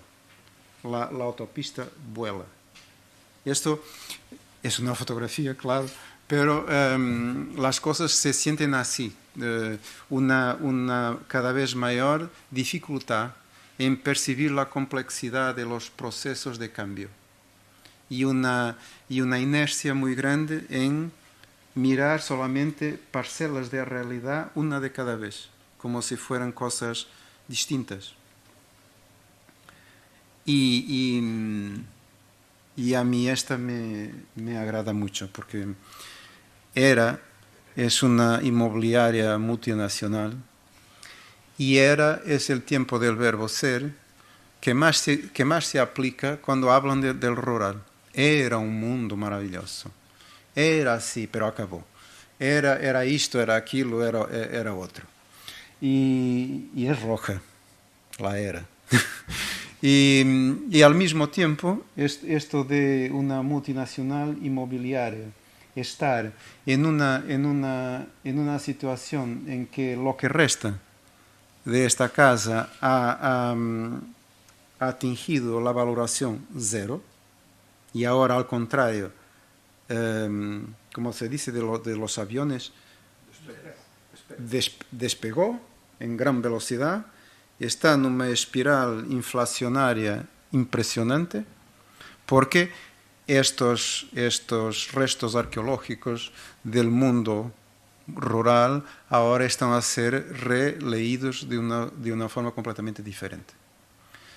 La autopista vuela. Esto es una fotografía, claro, pero las cosas se sienten así. Una cada vez mayor dificultad en percibir la complejidad de los procesos de cambio y una inercia muy grande en mirar solamente parcelas de realidad una de cada vez, como si fueran cosas distintas. Y a mí esta me agrada mucho, porque es una inmobiliaria multinacional y es el tiempo del verbo ser que más se aplica cuando hablan del rural. Era un mundo maravilloso. Era así, pero acabó. Era esto, era aquilo, era otro. Y es roja, la era. Y al mismo tiempo, esto de una multinacional inmobiliaria, estar en una situación en que lo que resta de esta casa ha atingido la valoración cero, y ahora al contrario, como se dice de los aviones, despegó en gran velocidad, está en una espiral inflacionaria impresionante, porque estos restos arqueológicos del mundo rural ahora están a ser releídos de una forma completamente diferente.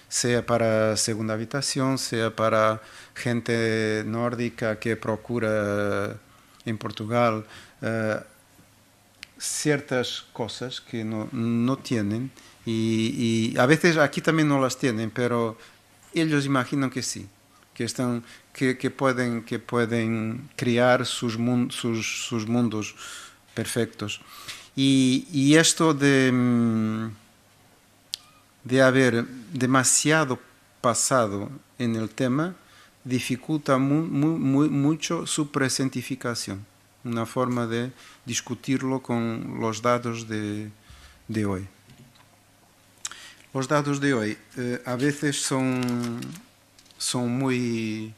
Sea para segunda habitación, sea para gente nórdica que procura en Portugal ciertas cosas que no tienen, y a veces aquí también no las tienen, pero ellos imaginan que sí, que pueden crear sus mundos perfectos. Y esto de haber demasiado pasado en el tema dificulta mucho su presentificación, una forma de discutirlo con los datos de hoy. Los datos de hoy a veces son muy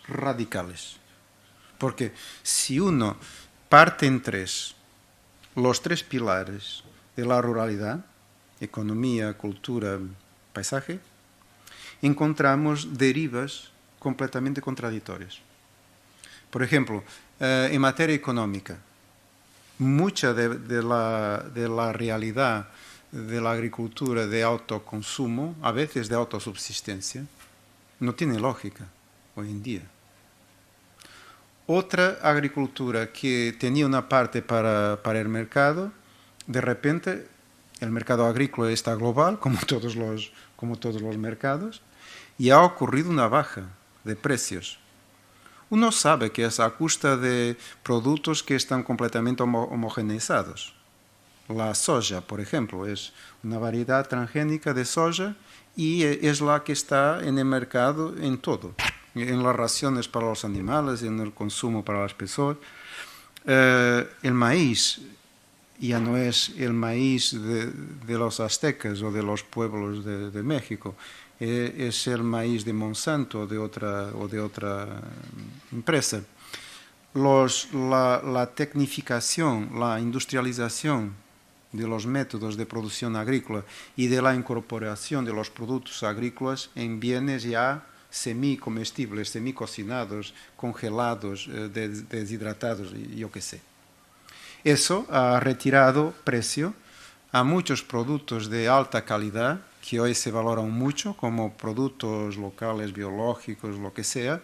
radicales, porque si uno parte en los tres pilares de la ruralidad, economía, cultura, paisaje, encontramos derivas completamente contradictorias. Por ejemplo, en materia económica, mucha de la realidad de la agricultura de autoconsumo, a veces de autosubsistencia, no tiene lógica hoy en día. Otra agricultura que tenía una parte para el mercado, de repente el mercado agrícola está global, como todos los mercados, y ha ocurrido una baja de precios. Uno sabe que es a costa de productos que están completamente homogeneizados. La soja, por ejemplo, es una variedad transgénica de soja y es la que está en el mercado en todo, en las raciones para los animales, en el consumo para las personas. El maíz ya no es el maíz de los aztecas o de los pueblos de México, es el maíz de Monsanto o de otra empresa. La tecnificación, la industrialización de los métodos de producción agrícola y de la incorporación de los productos agrícolas en bienes ya semicomestibles, semicocinados, congelados, deshidratados, yo qué sé. Eso ha retirado precio a muchos productos de alta calidad que hoy se valoran mucho como productos locales, biológicos, lo que sea,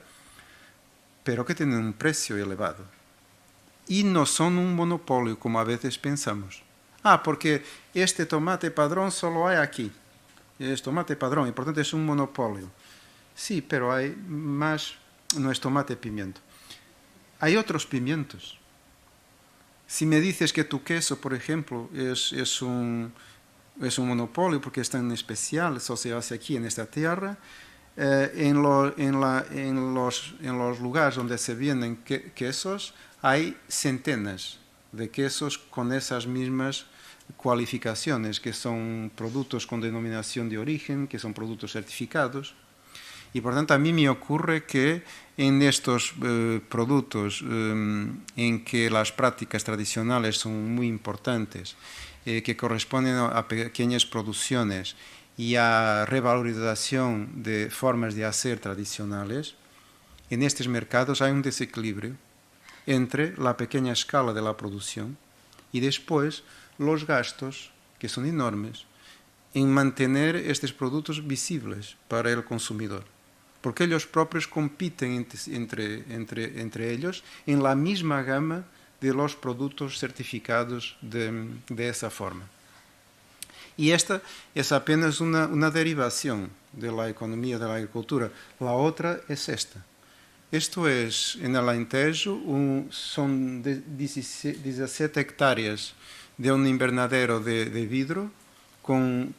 pero que tienen un precio elevado. Y no son un monopolio, como a veces pensamos. Porque este tomate padrón solo hay aquí. Es tomate padrón y por tanto es un monopolio. Sí, pero hay más, no es tomate pimiento. Hay otros pimientos. Si me dices que tu queso, por ejemplo, es un monopolio porque es tan especial, eso se hace aquí en esta tierra, en los lugares donde se venden quesos hay centenas de quesos con esas mismas cualificaciones, que son productos con denominación de origen, que son productos certificados. Y por tanto a mí me ocurre que en estos productos en que las prácticas tradicionales son muy importantes, que corresponden a pequeñas producciones y a revalorización de formas de hacer tradicionales, en estos mercados hay un desequilibrio entre la pequeña escala de la producción y después los gastos, que son enormes, en mantener estos productos visibles para el consumidor. Porque ellos propios compiten entre ellos en la misma gama de los productos certificados de esa forma. Y esta es apenas una derivación de la economía de la agricultura. La otra es esta. Esto es, en el Alentejo, son 17 hectáreas de un invernadero de vidrio con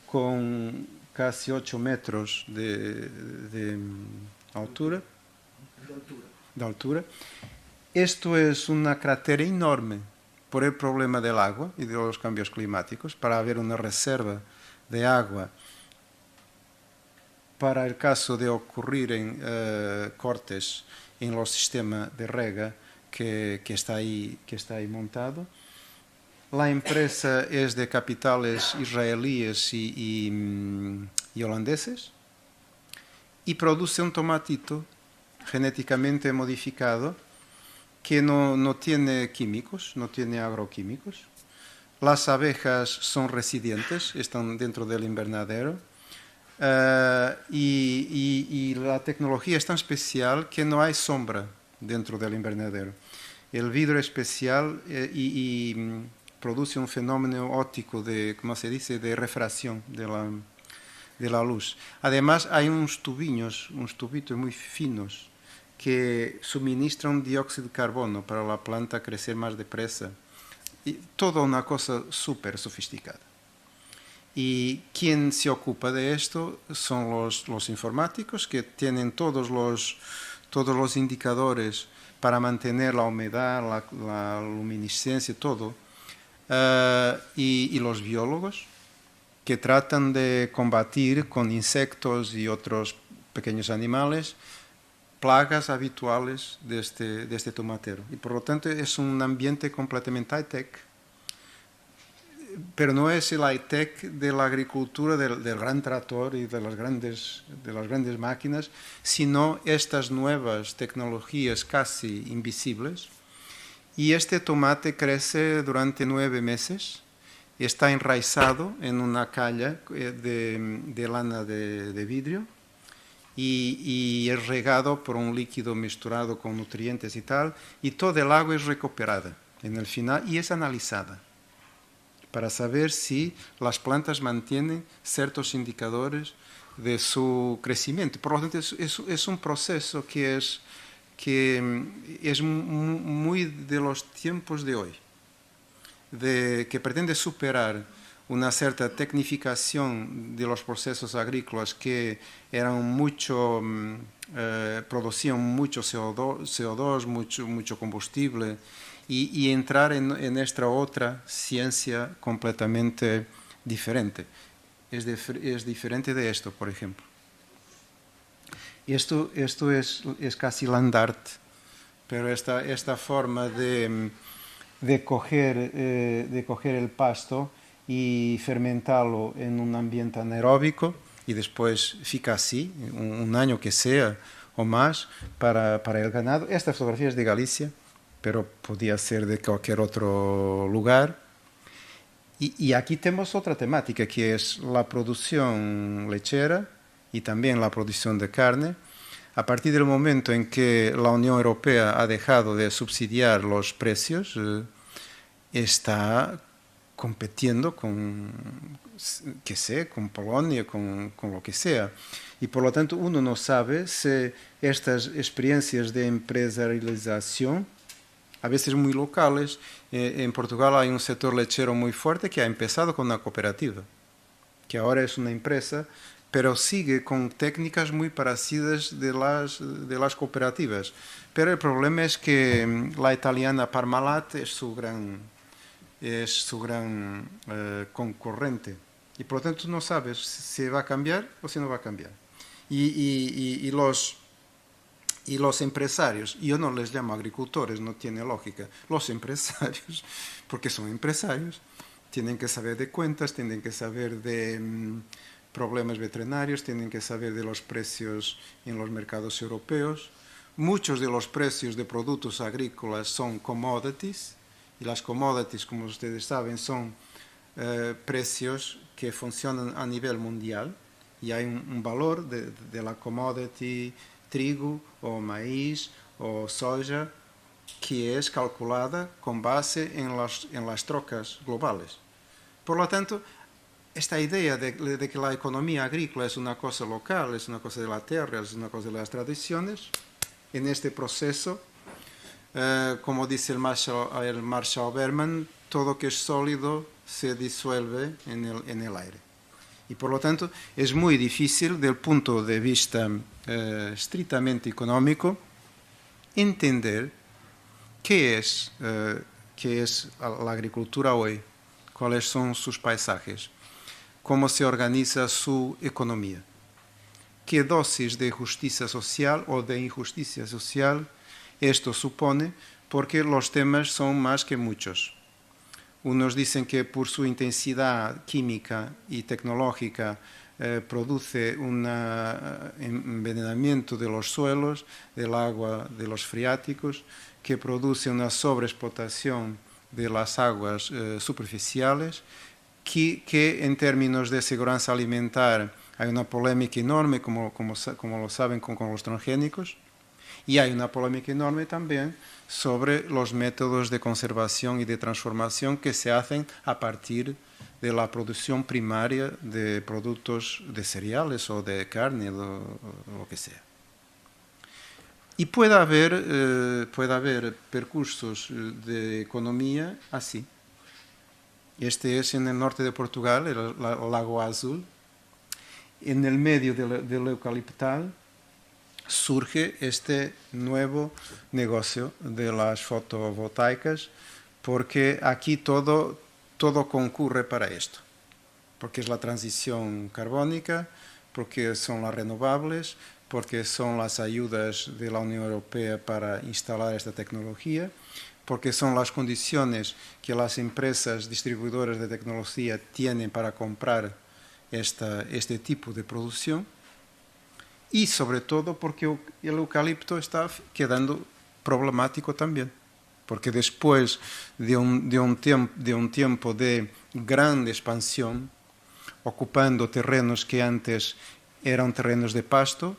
casi 8 metros de altura. Esto es una cratera enorme por el problema del agua y de los cambios climáticos, para haber una reserva de agua para el caso de ocurrir cortes en los sistemas de rega que está ahí montado. La empresa es de capitales israelíes y holandeses y produce un tomatito genéticamente modificado que no tiene químicos, no tiene agroquímicos. Las abejas son residentes, están dentro del invernadero. Y la tecnología es tan especial que no hay sombra dentro del invernadero. El vidrio es especial y produce un fenómeno óptico ¿cómo se dice?, de refracción de la luz. Además hay unos tubitos muy finos que suministran dióxido de carbono para la planta crecer más depresa. Y toda una cosa súper sofisticada. Y quien se ocupa de esto son los informáticos, que tienen todos los indicadores para mantener la humedad, la luminiscencia, todo. Y los biólogos, que tratan de combatir con insectos y otros pequeños animales plagas habituales de este tomatero. Y por lo tanto es un ambiente completamente high-tech. Pero no es el high-tech de la agricultura, del gran tractor y de las grandes máquinas, sino estas nuevas tecnologías casi invisibles. Y este tomate crece durante 9 meses, está enraizado en una calla de lana de vidrio y es regado por un líquido mezclado con nutrientes y tal, y toda el agua es recuperada en el final y es analizada para saber si las plantas mantienen ciertos indicadores de su crecimiento. Por lo tanto, es un proceso que es muy de los tiempos de hoy, que pretende superar una cierta tecnificación de los procesos agrícolas que producían mucho CO2, mucho combustible, y entrar en esta otra ciencia completamente diferente. Es diferente de esto, por ejemplo. Esto es casi land art, pero esta forma de coger el pasto y fermentarlo en un ambiente anaeróbico y después fica así, un año que sea o más, para el ganado. Esta fotografía es de Galicia, pero podía ser de cualquier otro lugar. Y aquí tenemos otra temática, que es la producción lechera y también la producción de carne. A partir del momento en que la Unión Europea ha dejado de subsidiar los precios, está compitiendo con, que sé, con Polonia, con lo que sea. Y por lo tanto uno no sabe si estas experiencias de empresarialización, a veces muy locales, en Portugal hay un sector lechero muy fuerte que ha empezado con una cooperativa, que ahora es una empresa, pero sigue con técnicas muy parecidas de las cooperativas. Pero el problema es que la italiana Parmalat es su gran concurrente. Y por lo tanto no sabes si va a cambiar o si no va a cambiar. Y los empresarios, yo no les llamo agricultores, no tiene lógica, los empresarios, porque son empresarios, tienen que saber de cuentas, tienen que saber de problemas veterinarios, tienen que saber de los precios en los mercados europeos. Muchos de los precios de productos agrícolas son commodities, y las commodities, como ustedes saben, son precios que funcionan a nivel mundial, y hay un valor de la commodity trigo o maíz o soja que es calculada con base en las trocas globales. Por lo tanto, esta idea de que la economía agrícola es una cosa local, es una cosa de la tierra, es una cosa de las tradiciones, en este proceso, como dice el Marshall Berman, todo que es sólido se disuelve en el aire. Y por lo tanto es muy difícil, del punto de vista estrictamente económico, entender qué es la agricultura hoy, cuáles son sus paisajes, cómo se organiza su economía, qué dosis de justicia social o de injusticia social esto supone, porque los temas son más que muchos. Unos dicen que por su intensidad química y tecnológica produce un envenenamiento de los suelos, del agua de los freáticos, que produce una sobreexplotación de las aguas superficiales, que en términos de seguridad alimentaria hay una polémica enorme, como lo saben, con los transgénicos, y hay una polémica enorme también sobre los métodos de conservación y de transformación que se hacen a partir de la producción primaria de productos de cereales o de carne o lo que sea. Y puede haber percursos de economía así. Este es en el norte de Portugal, el Lago Azul. En el medio del eucaliptal surge este nuevo negocio de las fotovoltaicas, porque aquí todo concurre para esto, porque es la transición carbónica, porque son las renovables, porque son las ayudas de la Unión Europea para instalar esta tecnología, porque son las condiciones que las empresas distribuidoras de tecnología tienen para comprar este tipo de producción. Y sobre todo porque el eucalipto está quedando problemático también, porque después de un tiempo de gran expansión, ocupando terrenos que antes eran terrenos de pasto,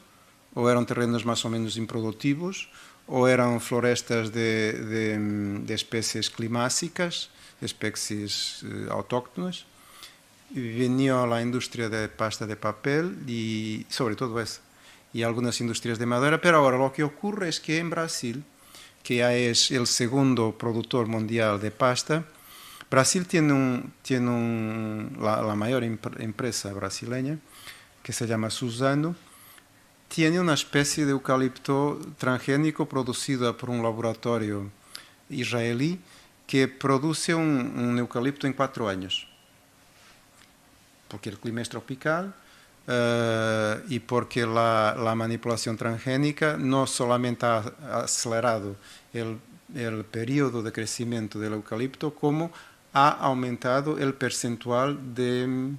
o eran terrenos más o menos improductivos, o eran florestas de especies climáticas, especies autóctonas, venía la industria de pasta de papel y sobre todo eso, y algunas industrias de madera. Pero ahora lo que ocurre es que en Brasil, que ya es el segundo productor mundial de pasta, Brasil tiene la mayor empresa brasileña, que se llama Suzano, tiene una especie de eucalipto transgénico producida por un laboratorio israelí que produce un eucalipto en 4 años, porque el clima es tropical, y porque la manipulación transgénica no solamente ha acelerado el periodo de crecimiento del eucalipto, como ha aumentado el percentual de,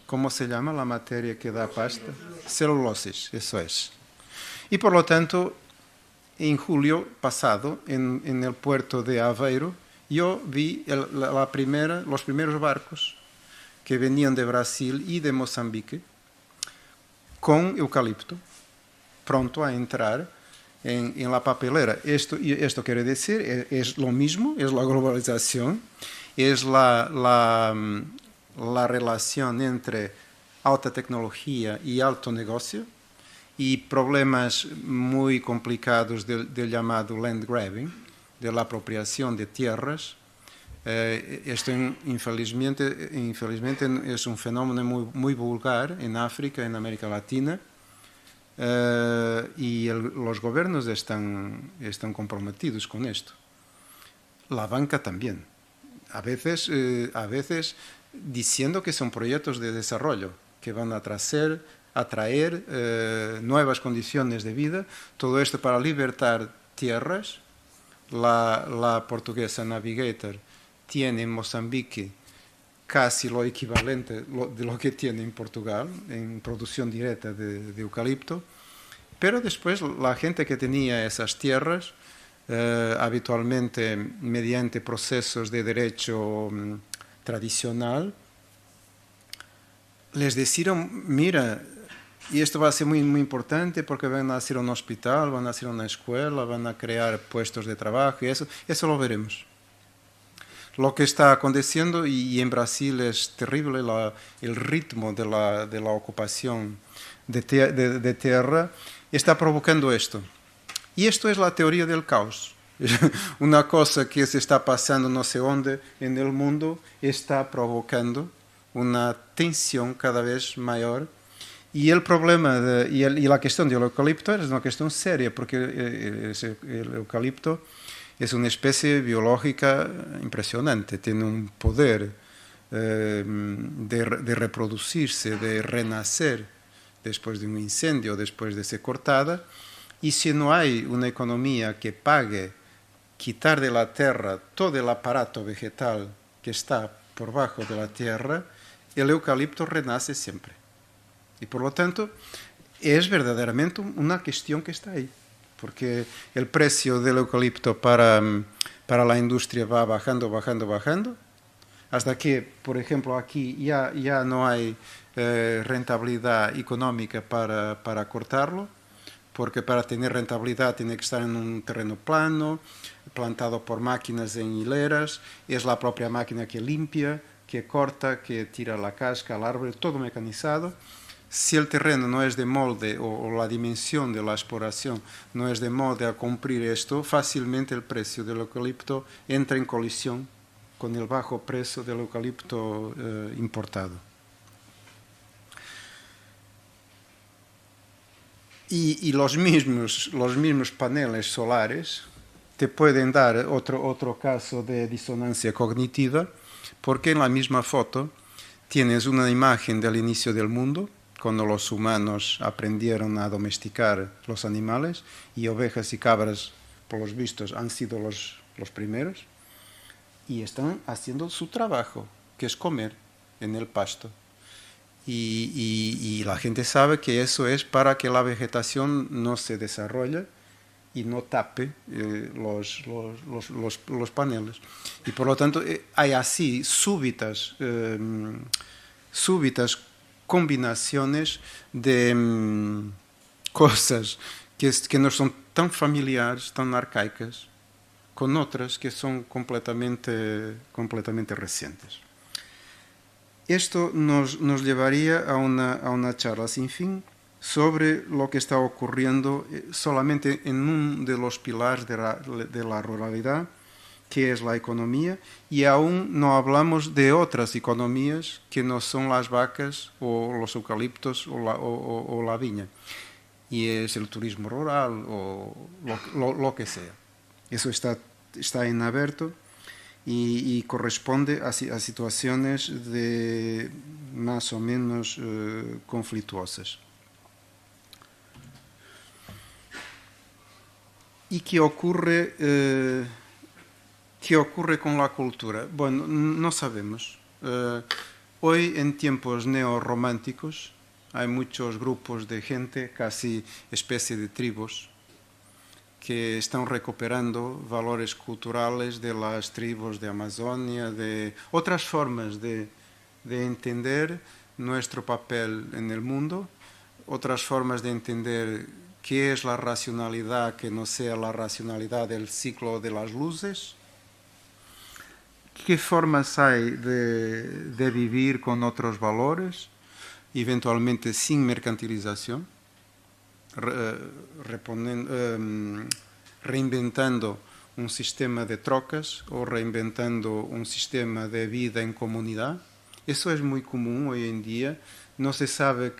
¿cómo se llama la materia que da pasta? Celulosis, eso es. Y por lo tanto, en julio pasado, en el puerto de Aveiro, yo vi los primeros barcos que venían de Brasil y de Mozambique con eucalipto, pronto a entrar en la papelera. Esto quiere decir, es lo mismo, es la globalización, es la relación entre alta tecnología y alto negocio y problemas muy complicados del llamado land grabbing, de la apropiación de tierras. Esto infelizmente es un fenómeno muy vulgar en África, en América Latina, y los gobiernos están comprometidos con esto. La banca también. A veces diciendo que son proyectos de desarrollo, que van a atraer nuevas condiciones de vida, todo esto para libertar tierras. La portuguesa Navigator tiene en Mozambique casi lo equivalente de lo que tiene en Portugal, en producción directa de eucalipto, pero después la gente que tenía esas tierras, habitualmente mediante procesos de derecho tradicional, les dijeron, mira, y esto va a ser muy importante porque van a hacer un hospital, van a hacer una escuela, van a crear puestos de trabajo y eso lo veremos. Lo que está aconteciendo, y en Brasil es terrible el ritmo de la ocupación de tierra, está provocando esto. Y esto es la teoría del caos. Una cosa que se está pasando no sé dónde en el mundo está provocando una tensión cada vez mayor. Y el problema y la cuestión del eucalipto es una cuestión seria, porque el eucalipto es una especie biológica impresionante, tiene un poder de reproducirse, de renacer después de un incendio, después de ser cortada, y si no hay una economía que pague quitar de la tierra todo el aparato vegetal que está por bajo de la tierra, el eucalipto renace siempre. Y por lo tanto, es verdaderamente una cuestión que está ahí, porque el precio del eucalipto para la industria va bajando, hasta que, por ejemplo, aquí ya no hay rentabilidad económica para cortarlo, porque para tener rentabilidad tiene que estar en un terreno plano, plantado por máquinas en hileras, es la propia máquina que limpia, que corta, que tira la casca al árbol, todo mecanizado. Si el terreno no es de molde o la dimensión de la exploración no es de molde a cumplir esto, fácilmente el precio del eucalipto entra en colisión con el bajo precio del eucalipto importado. Y los mismos paneles solares te pueden dar otro caso de disonancia cognitiva, porque en la misma foto tienes una imagen del inicio del mundo, cuando los humanos aprendieron a domesticar los animales, y ovejas y cabras, por los vistos, han sido los primeros, y están haciendo su trabajo, que es comer en el pasto. Y la gente sabe que eso es para que la vegetación no se desarrolle y no tape los paneles. Y por lo tanto hay así súbitas combinaciones de cosas que no son tan familiares, tan arcaicas, con otras que son completamente recientes. Esto nos llevaría a una charla sin fin sobre lo que está ocurriendo solamente en uno de los pilares de la ruralidad, que es la economía, y aún no hablamos de otras economías que no son las vacas o los eucaliptos o la viña, y es el turismo rural o lo que sea. Eso está en abierto y corresponde a situaciones de más o menos conflictuosas. ¿Y qué ocurre con la cultura? Bueno, no sabemos. Hoy, en tiempos neorrománticos, hay muchos grupos de gente, casi especie de tribus, que están recuperando valores culturales de las tribus de Amazonia, de otras formas de entender nuestro papel en el mundo, otras formas de entender ¿Qué es la racionalidad que no sea la racionalidad del ciclo de las luces? ¿Qué formas hay de vivir con otros valores, eventualmente sin mercantilización, reinventando un sistema de trocas o reinventando un sistema de vida en comunidad? Eso es muy común hoy en día. No se sabe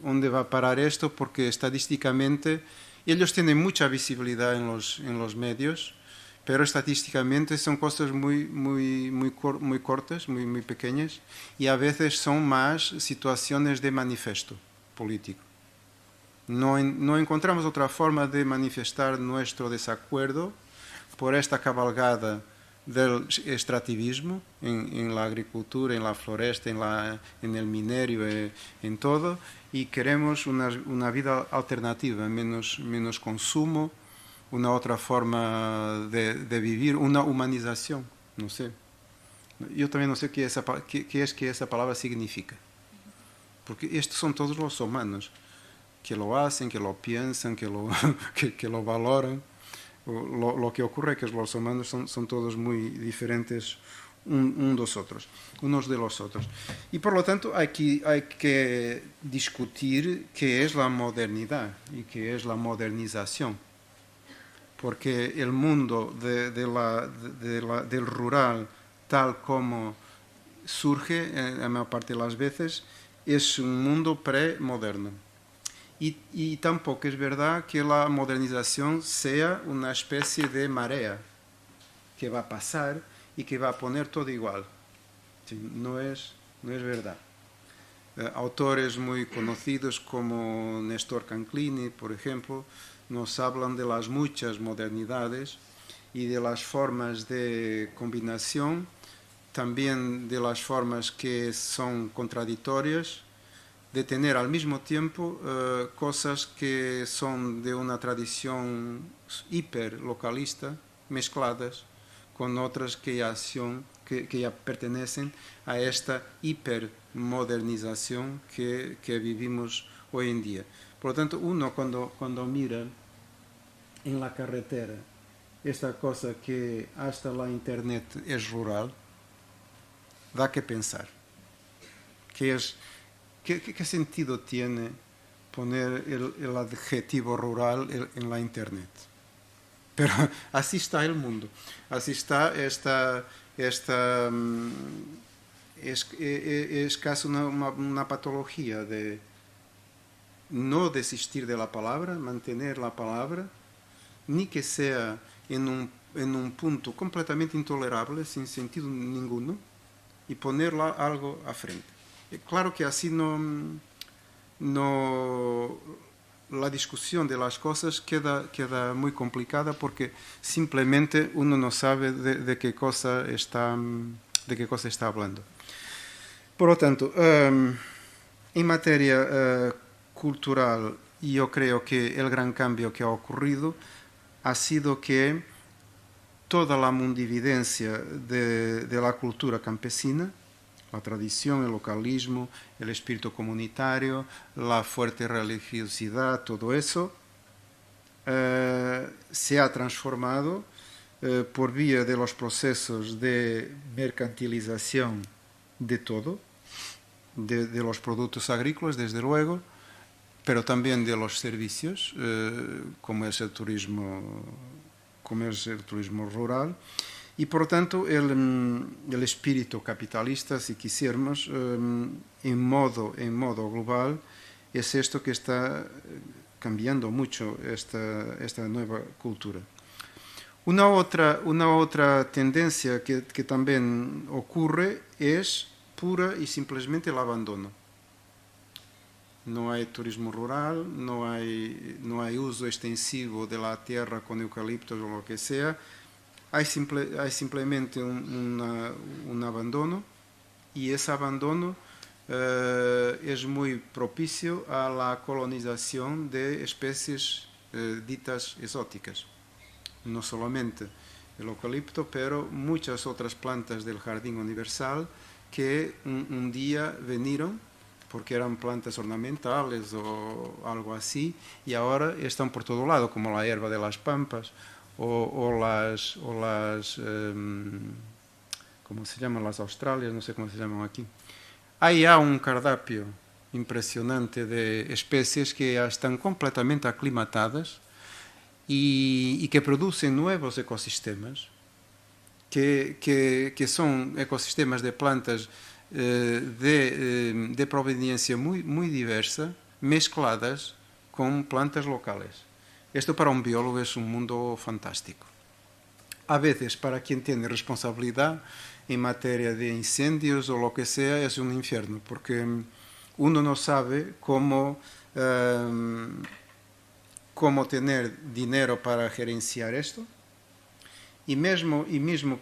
dónde va a parar esto porque estadísticamente ellos tienen mucha visibilidad en los medios, pero estadísticamente son cosas muy cortas, muy pequeñas, y a veces son más situaciones de manifiesto político. No encontramos otra forma de manifestar nuestro desacuerdo por esta cabalgada del extractivismo en la agricultura, en la floresta, en el minerio, en todo, y queremos una vida alternativa, menos consumo, una otra forma de vivir, una humanización, no sé. Yo también no sé qué es que esa palabra significa, porque estos son todos los humanos que lo hacen, que lo piensan, que lo valoran. Lo que ocurre es que los humanos son todos muy diferentes unos de los otros. Y por lo tanto hay que discutir qué es la modernidad y qué es la modernización. Porque el mundo del rural, tal como surge la mayor parte de las veces, es un mundo premoderno. Y tampoco es verdad que la modernización sea una especie de marea que va a pasar y que va a poner todo igual. No es verdad. Autores muy conocidos como Néstor Canclini, por ejemplo, nos hablan de las muchas modernidades y de las formas de combinación, también de las formas que son contradictorias, de tener al mismo tiempo cosas que son de una tradición hiperlocalista, mezcladas con otras que ya pertenecen a esta hipermodernización que vivimos hoy en día. Por lo tanto, uno cuando mira en la carretera esta cosa que hasta la internet es rural, da que pensar. ¿Qué sentido tiene poner el adjetivo rural en la internet? Pero así está el mundo, así está es casi una patología de no desistir de la palabra, mantener la palabra, ni que sea en un punto completamente intolerable, sin sentido ninguno, y ponerla algo a frente. Claro que así la discusión de las cosas queda muy complicada porque simplemente uno no sabe de qué cosa está hablando. Por lo tanto, en materia cultural, yo creo que el gran cambio que ha ocurrido ha sido que toda la mundividencia de la cultura campesina, la tradición, el localismo, el espíritu comunitario, la fuerte religiosidad, todo eso se ha transformado por vía de los procesos de mercantilización de todo, de los productos agrícolas, desde luego, pero también de los servicios, como es el turismo rural. Y por lo tanto el espíritu capitalista, si quisiéramos, en modo global, es esto que está cambiando mucho esta nueva cultura. Una otra tendencia que también ocurre es pura y simplemente el abandono. No hay turismo rural, no hay uso extensivo de la tierra con eucaliptos o lo que sea. Hay simplemente un abandono, y ese abandono es muy propicio a la colonización de especies ditas exóticas. No solamente el eucalipto, pero muchas otras plantas del jardín universal que un día vinieron porque eran plantas ornamentales o algo así, y ahora están por todo lado, como la hierba de las pampas o las ¿cómo se llaman? Las australias, no sé cómo se llaman aquí. Hay ya un cardapio impresionante de especies que ya están completamente aclimatadas y que producen nuevos ecosistemas, que son ecosistemas de plantas de proveniencia muy diversa, mezcladas con plantas locales. Esto para un biólogo es un mundo fantástico. A veces, para quien tiene responsabilidad en materia de incendios o lo que sea, es un infierno, porque uno no sabe cómo tener dinero para gerenciar esto, y mesmo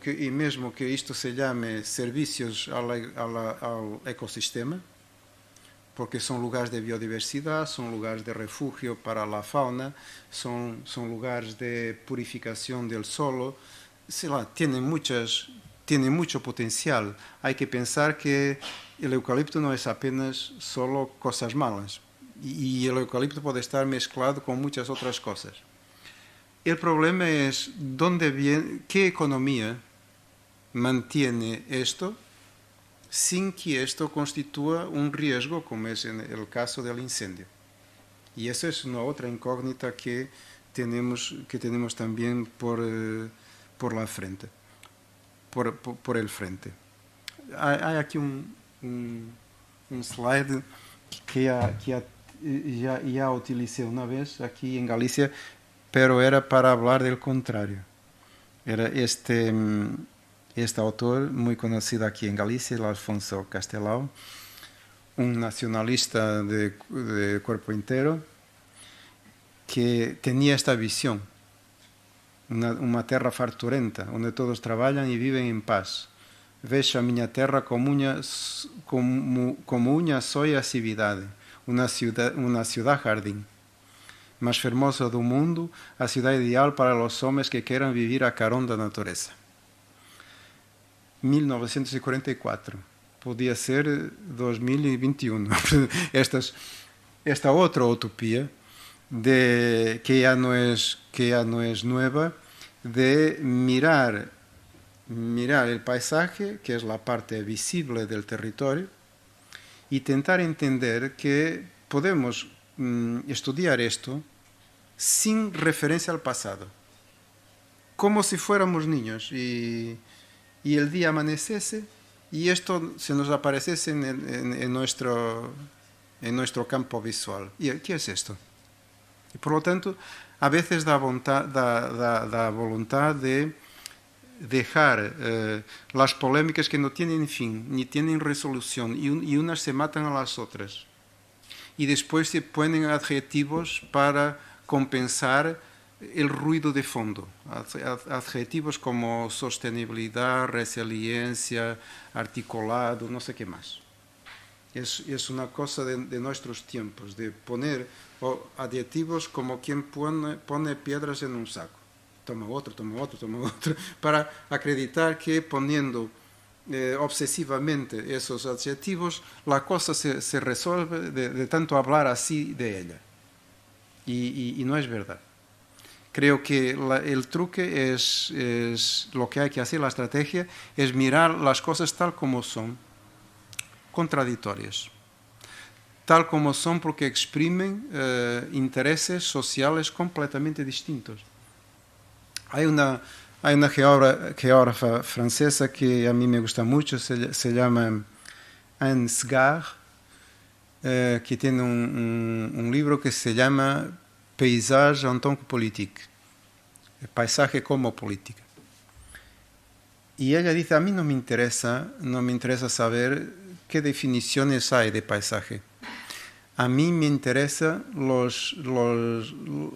que isto se llame servicios al ecosistema, porque son lugares de biodiversidad, son lugares de refugio para la fauna, son lugares de purificación del suelo, tienen mucho potencial. Hay que pensar que el eucalipto no es apenas solo cosas malas, y el eucalipto puede estar mezclado con muchas otras cosas. El problema es qué economía mantiene esto sin que esto constitúa un riesgo, como es en el caso del incendio. Y esa es una otra incógnita que tenemos también por la frente, por el frente. Hay aquí un slide que ya utilicé una vez aquí en Galicia, pero era para hablar del contrario. Era este autor muy conocido aquí en Galicia, el Alfonso Castelao, un nacionalista de cuerpo entero, que tenía esta visión, una terra farturenta, onde todos traballan e viven en paz. Vexo a miña terra como unha soia cidade, unha ciudad jardín. Más fermosa do mundo, a cidade ideal para os homens que queiram vivir a carón da natureza. 1944. Podia ser 2021. Esta outra utopía que ya no es nueva, de mirar el paisaje, que es la parte visible del territorio, y tentar entender que podemos estudiar esto sin referencia al pasado, como si fuéramos niños y el día amaneciese y esto se nos apareciese en nuestro campo visual. ¿Y qué es esto? Y por lo tanto, a veces da voluntad de dejar las polémicas que no tienen fin ni tienen resolución, y unas se matan a las otras, y después se ponen adjetivos para compensar el ruido de fondo, adjetivos como sostenibilidad, resiliencia, articulado, no sé qué más. Es una cosa de nuestros tiempos, de poner adjetivos como quien pone piedras en un saco. Toma otro, para acreditar que poniendo obsesivamente esos adjetivos, la cosa se resuelve de tanto hablar así de ella. Y no es verdad. Creo que el truque es lo que hay que hacer, la estrategia, es mirar las cosas tal como son, contradictorias. Tal como son porque exprimen intereses sociales completamente distintos. Hay una geógrafa francesa que a mí me gusta mucho, se llama Anne Sgar, que tiene un libro que se llama Paysage en tant que politique, paisaje como política. Y ella dice, a mí no me interesa saber qué definiciones hay de paisaje. A mí me interesa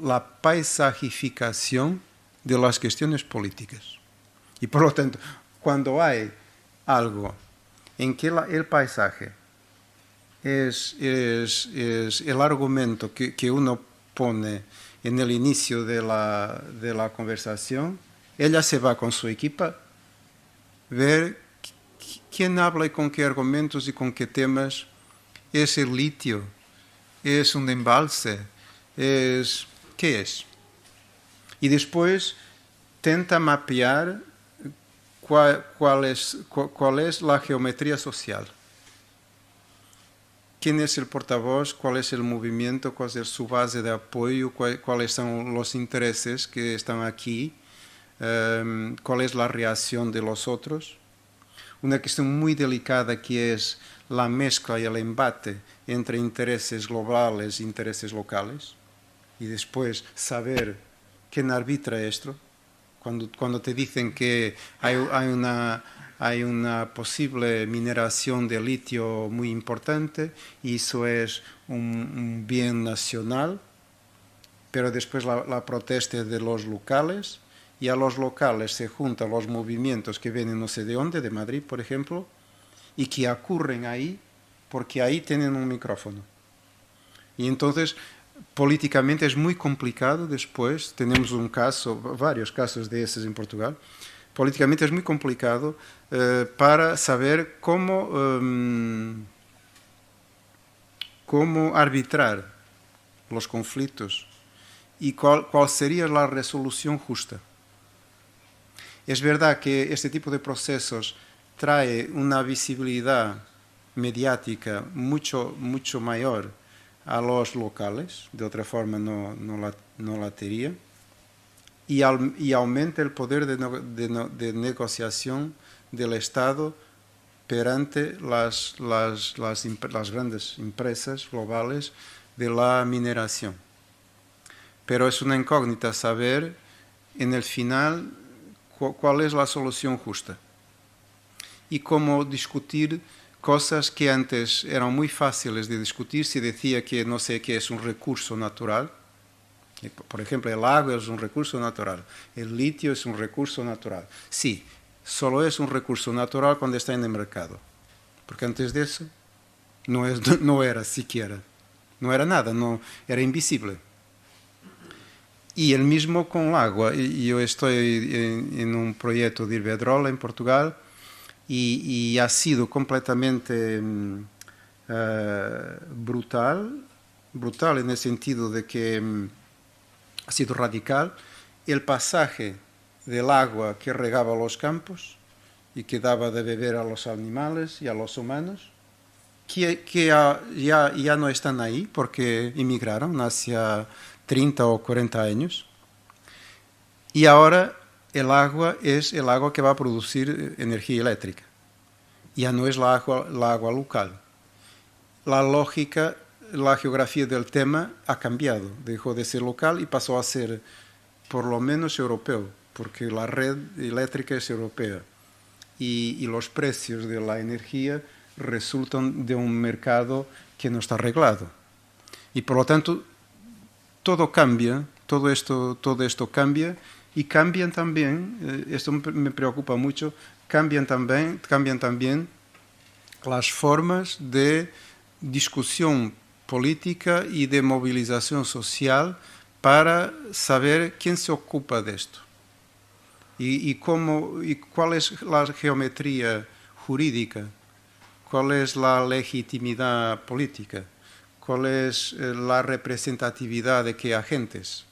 la paisajificación de las cuestiones políticas. Y por lo tanto, cuando hay algo en que el paisaje es el argumento que uno pone en el inicio de la conversación, ella se va con su equipo ver quién habla y con qué argumentos y con qué temas ¿Es el litio? ¿Es un embalse? ¿Qué es? Y después tenta mapear cuál es la geometría social. ¿Quién es el portavoz? ¿Cuál es el movimiento? ¿Cuál es su base de apoyo? ¿Cuáles son los intereses que están aquí? ¿Cuál es la reacción de los otros? Una cuestión muy delicada que es la mezcla y el embate entre intereses globales e intereses locales. Y después saber quién arbitra esto. Cuando te dicen que hay una posible mineración de litio muy importante y eso es un bien nacional, pero después la protesta de los locales, y a los locales se juntan los movimientos que vienen no sé de dónde, de Madrid, por ejemplo, y que ocurren ahí porque ahí tienen un micrófono. Y entonces, políticamente es muy complicado después, tenemos varios casos de esos en Portugal, políticamente es muy complicado para saber cómo arbitrar los conflictos y cuál sería la resolución justa. Es verdad que este tipo de procesos trae una visibilidad mediática mucho mayor a los locales, de otra forma no la tendría, y aumenta el poder de negociación del Estado perante las grandes empresas globales de la mineración. Pero es una incógnita saber en el final cuál es la solución justa y cómo discutir cosas que antes eran muy fáciles de discutir. Se decía que no sé qué es un recurso natural. Por ejemplo, el agua es un recurso natural, el litio es un recurso natural. Sí, solo es un recurso natural cuando está en el mercado, porque antes de eso no era siquiera, no era nada, era invisible. Y el mismo con el agua. Yo estoy en un proyecto de Iberdrola en Portugal y ha sido completamente brutal en el sentido de que ha sido radical el pasaje del agua que regaba los campos y que daba de beber a los animales y a los humanos, que ya no están ahí porque emigraron hacia 30 o 40 años, y ahora el agua es el agua que va a producir energía eléctrica, ya no es la agua local. La lógica, la geografía del tema ha cambiado, dejó de ser local y pasó a ser por lo menos europeo, porque la red eléctrica es europea y los precios de la energía resultan de un mercado que no está arreglado, y por lo tanto todo cambia, todo esto cambia, y cambian también, esto me preocupa mucho, cambian también las formas de discusión política y de movilización social para saber quién se ocupa de esto y cuál es la geometría jurídica, cuál es la legitimidad política, cuál es la representatividad de qué agentes,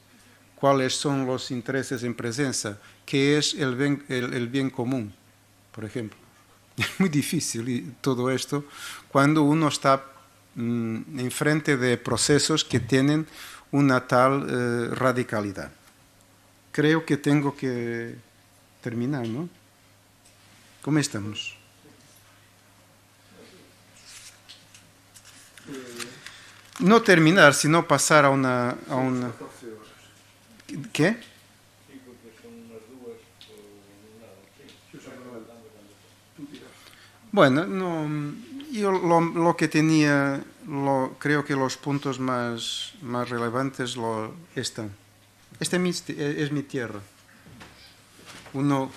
cuáles son los intereses en presencia, qué es el bien común, por ejemplo. Es muy difícil todo esto cuando uno está enfrente de procesos que tienen una tal radicalidad. Creo que tengo que terminar, ¿no? ¿Cómo estamos? No terminar, sino pasar a una... ¿Qué? Bueno, no, yo lo que tenía, creo que los puntos más relevantes están. Esta es mi tierra. Uno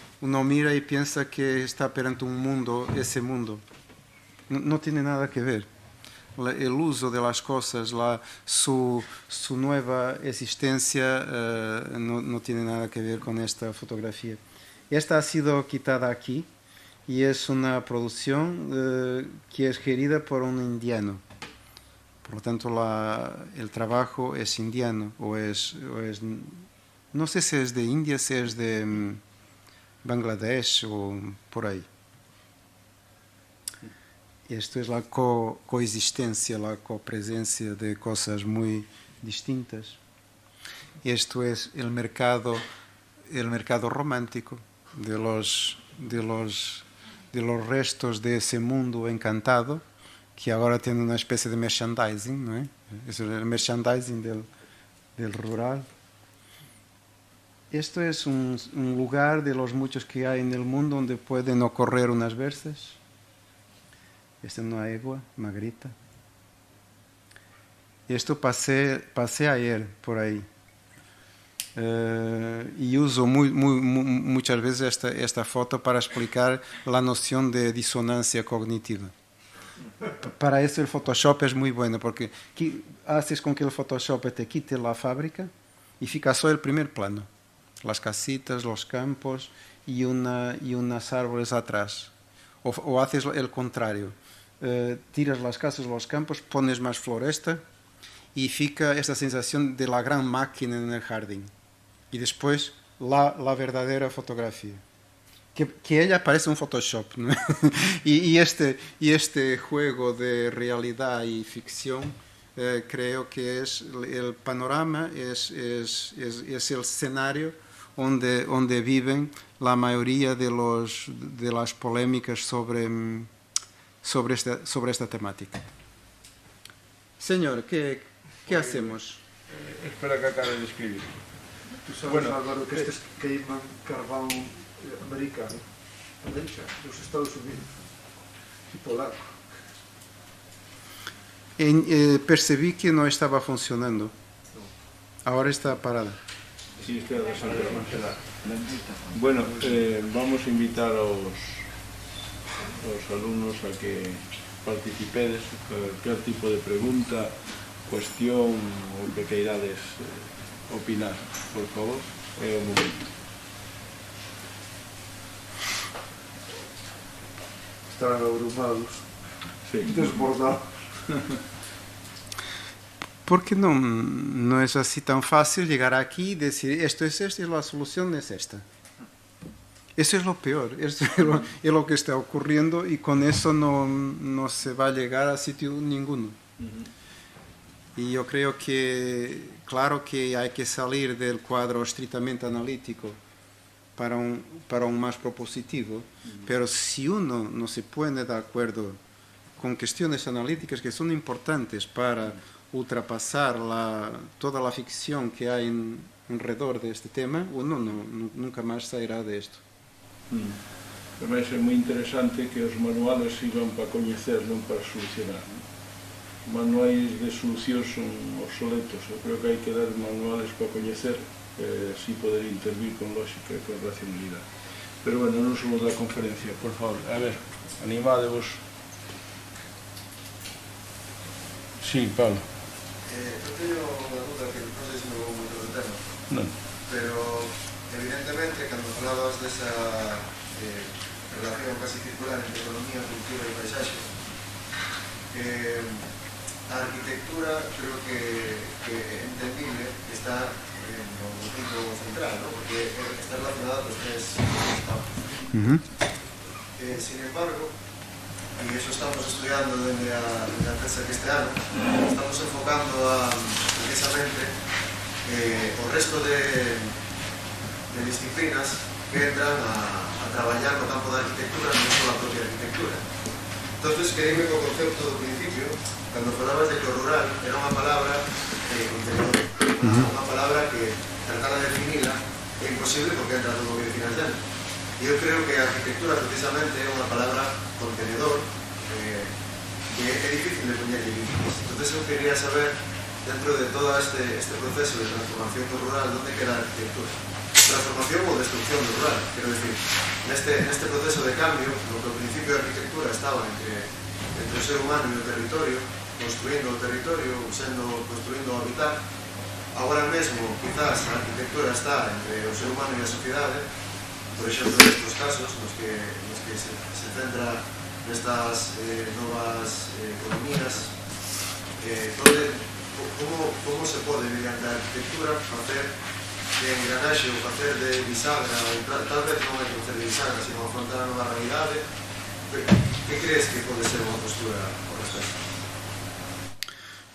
mira y piensa que está perante un mundo, ese mundo. No tiene nada que ver. El uso de las cosas, su nueva existencia no tiene nada que ver con esta fotografía. Esta ha sido quitada aquí y es una producción que es gerida por un indiano Por lo tanto, el trabajo es indiano o es, no sé si es de India, si es de Bangladesh o por ahí. Esto es la coexistencia, la copresencia de cosas muy distintas. Esto es el mercado romántico de los restos de ese mundo encantado, que ahora tiene una especie de merchandising, ¿no? Es el merchandising del rural. Esto es un lugar de los muchos que hay en el mundo donde pueden ocurrir unas versas. Esta es una egua, una grita. Esto pasé ayer por ahí. Y uso muchas veces esta foto para explicar la noción de disonancia cognitiva. Para eso el Photoshop es muy bueno, porque haces con que el Photoshop te quite la fábrica y fica solo el primer plano. Las casitas, los campos y unas árboles atrás. O haces el contrario. Tiras las casas, los campos, pones más floresta y fica esta sensación de la gran máquina en el jardín. Y después la verdadera fotografía. Que ella parece un Photoshop, ¿no? y este juego de realidad y ficción creo que es el panorama, es el escenario donde viven la mayoría de las polémicas sobre esta temática. Señor, ¿qué hacemos? Espera que acabe de escribir. Tú sabes, Bueno, Álvaro, que este es Cayman carbón americano, de los Estados Unidos, y polaco. Percibí que no estaba funcionando. Ahora está parada. Sí, está resolviendo. Bueno, vamos a invitar a los alumnos a que participedes, cualquier tipo de pregunta, cuestión o que queirades opinar, por favor, é o momento. Están abrumados, Sí. desbordados. Porque no es así tan fácil llegar aquí y decir esto es esto y la solución es esta. Eso es lo peor, eso es lo que está ocurriendo y con eso no se va a llegar a sitio ninguno. Y yo creo que, claro que hay que salir del cuadro estrictamente analítico para un más propositivo, pero si uno no se pone de acuerdo con cuestiones analíticas que son importantes para ultrapasar toda la ficción que hay alrededor de este tema, uno nunca más saldrá de esto. Vai ser moi interesante que os manuales sirvan para coñecer, non para solucionar. Manuais de solucións son obsoletos. Eu creo que hai que dar manuales para coñecer, así poder intervir con lógica e con racionalidade. Pero bueno, non somos da conferencia, por favor. A ver, animádevos. Sí, Pablo. Eu teño unha duda que non sei se me vou moito do tema. Non. Pero evidentemente cando falabas desa relación casi circular entre economía, cultura e paisaxe, a arquitectura creo que é entendible que está no punto central, ¿no? Porque está relacionada con tres campos. Sin embargo, y eso estamos estudiando desde la tercera que este año, estamos enfocando precisamente o resto de disciplinas que entran a traballar no campo da arquitectura, non só a propia arquitectura. Entonces, queríame co concepto do principio, cando falabas de que o rural era unha palabra contenedor, unha palabra que tratar de definila é imposible porque entra todo o que definas dentro. E eu creo que a arquitectura precisamente é unha palabra contenedor que é difícil de poñer límites. Entonces, eu quería saber, dentro de todo este proceso de transformación do rural, onde queda a arquitectura? Transformación ou destrucción do rural, quero decir, neste proceso de cambio, no que ao principio a arquitectura estaba entre o ser humano e o territorio, construindo o territorio, construindo o habitat, agora mesmo, quizás, a arquitectura está entre o ser humano e a sociedade, por exemplo, nestes casos, nos que se centra nestas novas economías como se pode, mediante a arquitectura, facer de engranaxe ou facer de bisagra, tal vez non é que facer de bisagra, sino afrontar a nova realidade? Que crees que pode ser unha postura ao respecto?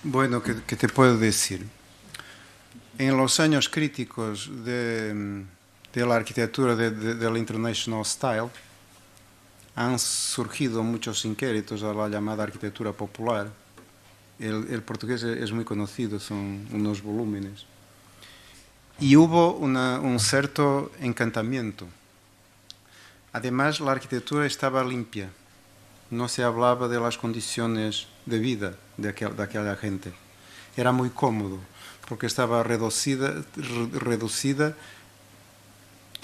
Bueno, ¿qué te puedo decir? En los años críticos de la arquitectura del International Style han surgido muchos inquéritos a la llamada arquitectura popular. El portugués es muy conocido, son unos volúmenes. Y hubo un cierto encantamiento. Además, la arquitectura estaba limpia. No se hablaba de las condiciones de vida de aquella gente. Era muy cómodo, porque estaba reducida.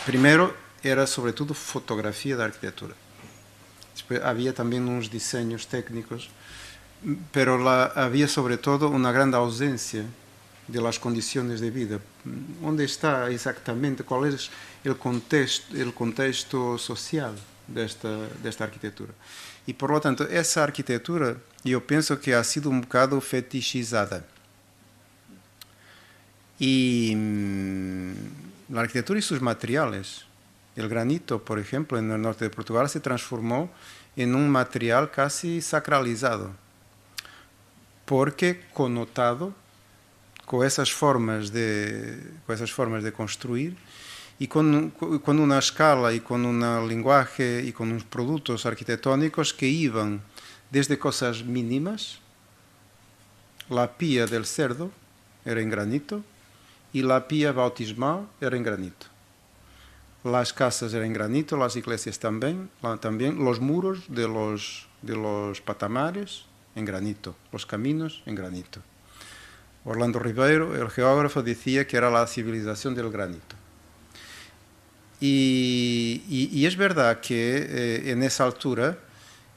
Primero, era sobre todo fotografía de arquitectura. Después, había también unos diseños técnicos, pero había sobre todo una gran ausencia de las condiciones de vida. ¿Dónde está exactamente? ¿Cuál es el contexto social de esta arquitectura? Y por lo tanto, esa arquitectura yo pienso que ha sido un bocado fetichizada. Y la arquitectura y sus materiales, el granito, por ejemplo, en el norte de Portugal se transformó en un material casi sacralizado, porque connotado con esas formas de construir y con una escala y con un lenguaje y con unos productos arquitectónicos que iban desde cosas mínimas. La pía del cerdo era en granito y la pía bautismal era en granito. Las casas eran en granito, las iglesias también, los muros de los patamares en granito, los caminos en granito. Orlando Ribeiro, el geógrafo, decía que era la civilización del granito. Y es verdad que en esa altura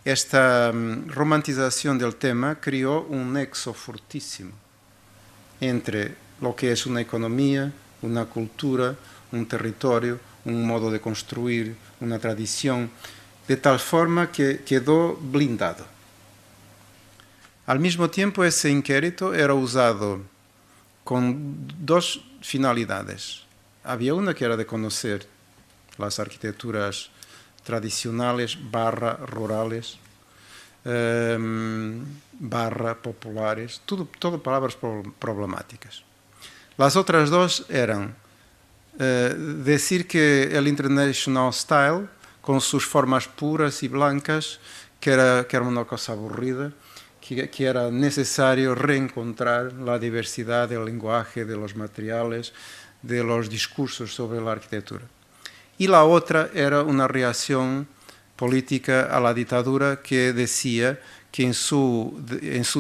esta romantización del tema creó un nexo fortísimo entre lo que es una economía, una cultura, un territorio, un modo de construir, una tradición, de tal forma que quedó blindado. Al mismo tiempo, ese inquérito era usado con dos finalidades. Había una que era de conocer las arquitecturas tradicionales, rurales, populares, todo palabras problemáticas. Las otras dos eran decir que el International Style, con sus formas puras y blancas, que era una cosa aburrida, que era necesario reencontrar la diversidad del lenguaje, de los materiales, de los discursos sobre la arquitectura. Y la otra era una reacción política a la dictadura que decía que en su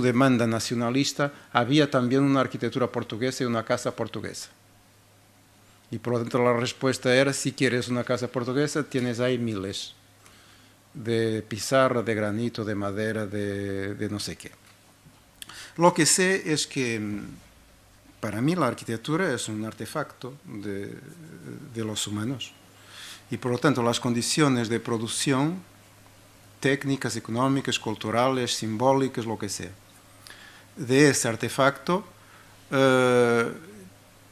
demanda nacionalista había también una arquitectura portuguesa y una casa portuguesa. Y por lo tanto la respuesta era, si quieres una casa portuguesa, tienes ahí miles de pizarra, de granito, de madera, de no sé qué. Lo que sé es que para mí la arquitectura es un artefacto de los humanos. Y por lo tanto las condiciones de producción, técnicas, económicas, culturales, simbólicas, lo que sea, de ese artefacto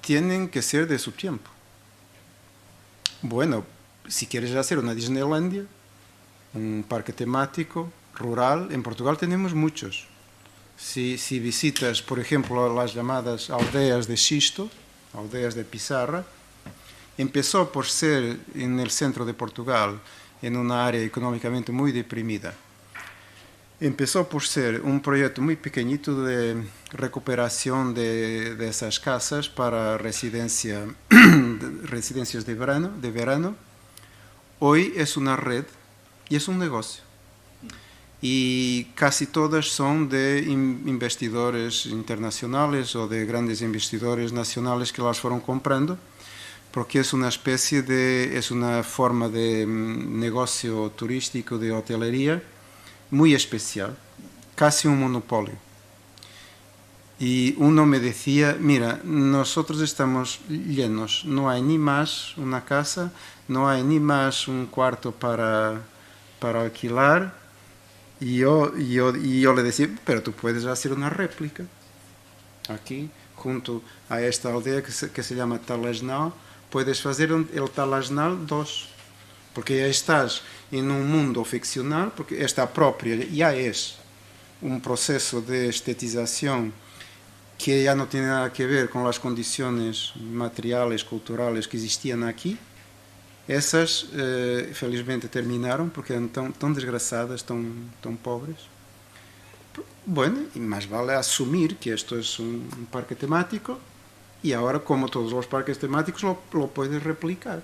tienen que ser de su tiempo. Bueno, si quieres hacer una Disneylandia, un parque temático rural, en Portugal tenemos muchos. Si visitas, por ejemplo, las llamadas aldeas de xisto, aldeas de pizarra, empezó por ser en el centro de Portugal, en una área económicamente muy deprimida. Empezó por ser un proyecto muy pequeñito de recuperación de esas casas para residencias de verano. Hoy es una red y es un negocio. Y casi todas son de investidores internacionales o de grandes investidores nacionales que las fueron comprando, porque es una forma de negocio turístico, de hotelería, muy especial, casi un monopolio. Y uno me decía, mira, nosotros estamos llenos, no hay ni más una casa, no hay ni más un cuarto para alquilar, Y yo le decía, pero tú puedes hacer una réplica aquí, junto a esta aldea que se llama Talasnal, puedes hacer el Talasnal 2, porque ya estás en un mundo ficcional, porque esta propia ya es un proceso de estetización que ya no tiene nada que ver con las condiciones materiales, culturales que existían aquí. Essas, felizmente, terminaram, porque eram tão desgraçadas, tão pobres. Bueno, y más vale asumir que esto es un parque temático y ahora, como todos los parques temáticos, lo puedes replicar.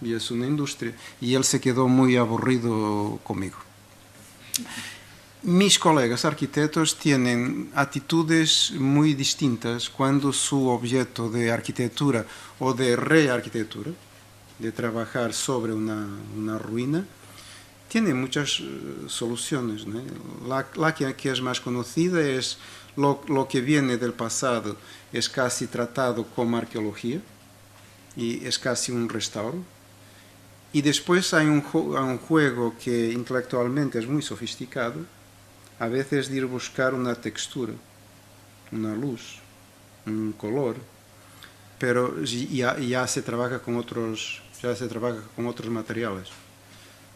Y es una industria. Y él se quedó muy aburrido conmigo. Mis colegas arquitectos tienen actitudes muy distintas cuando su objeto de arquitectura o de rearquitectura, de trabajar sobre una ruina, tiene muchas soluciones, ¿no? La que es más conocida es lo que viene del pasado, es casi tratado como arqueología y es casi un restauro. Y después hay un juego que intelectualmente es muy sofisticado, a veces de ir a buscar una textura, una luz, un color, pero ya se trabaja con otros materiales.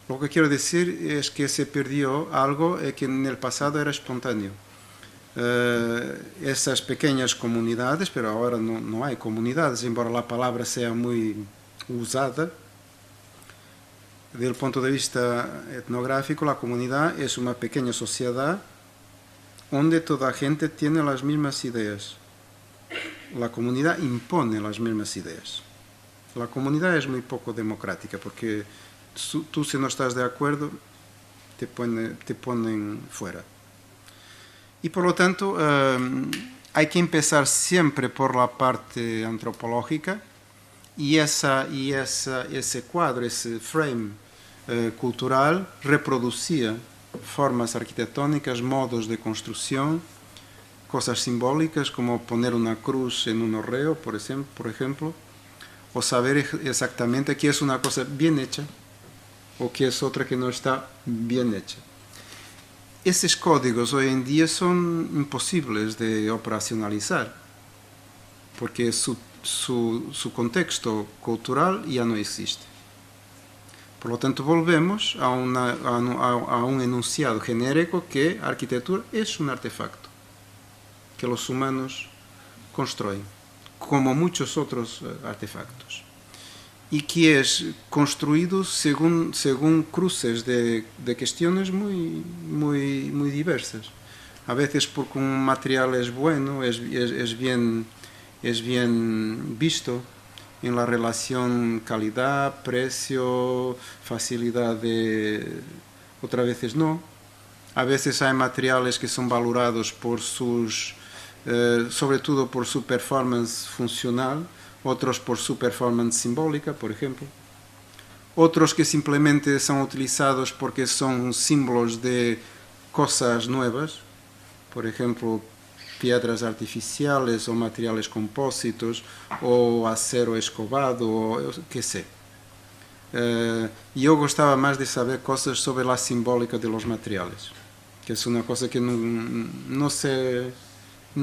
Lo que quiero decir es que se perdió algo que en el pasado era espontáneo. Esas pequeñas comunidades, pero ahora no hay comunidades, embora la palabra sea muy usada. Desde el punto de vista etnográfico, la comunidad es una pequeña sociedad donde toda gente tiene las mismas ideas. La comunidad impone las mismas ideas. La comunidad es muy poco democrática porque tú, si no estás de acuerdo, te ponen fuera. Y por lo tanto, hay que empezar siempre por la parte antropológica y ese cuadro, ese frame cultural reproducía formas arquitectónicas, modos de construcción, cosas simbólicas como poner una cruz en un hórreo, por ejemplo, o saber exactamente qué es una cosa bien hecha o qué es otra que no está bien hecha. Esos códigos hoy en día son imposibles de operacionalizar porque su contexto cultural ya no existe. Por lo tanto, volvemos a un enunciado genérico que arquitectura es un artefacto que los humanos construyen, como muchos otros artefactos, y que es construido según cruces de cuestiones muy diversas. A veces porque un material es bueno, es bien visto en la relación calidad, precio, facilidad de... Otras veces no. A veces hay materiales que son valorados por sobre todo por su performance funcional, otros por su performance simbólica, por ejemplo. Otros que simplemente son utilizados porque son símbolos de cosas nuevas, por ejemplo, piedras artificiales o materiales compósitos o acero escovado o qué sé. Yo gustaba más de saber cosas sobre la simbólica de los materiales, que es una cosa que no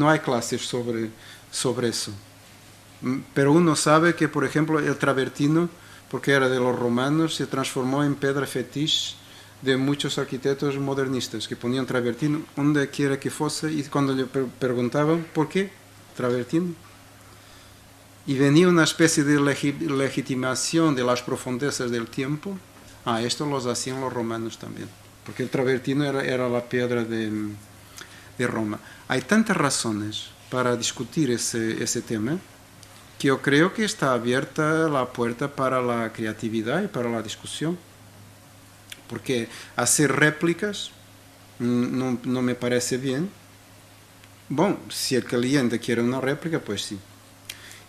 hay clases sobre eso. Pero uno sabe que, por ejemplo, el travertino, porque era de los romanos, se transformó en piedra fetiche de muchos arquitectos modernistas que ponían travertino donde quiera que fuese, y cuando le preguntaban por qué travertino, y venía una especie de legitimación de las profundezas del tiempo. Esto los hacían los romanos también, porque el travertino era la piedra de Roma. Hay tantas razones para discutir ese tema que yo creo que está abierta la puerta para la creatividad y para la discusión. Porque hacer réplicas no me parece bien. Bueno, si el cliente quiere una réplica, pues sí.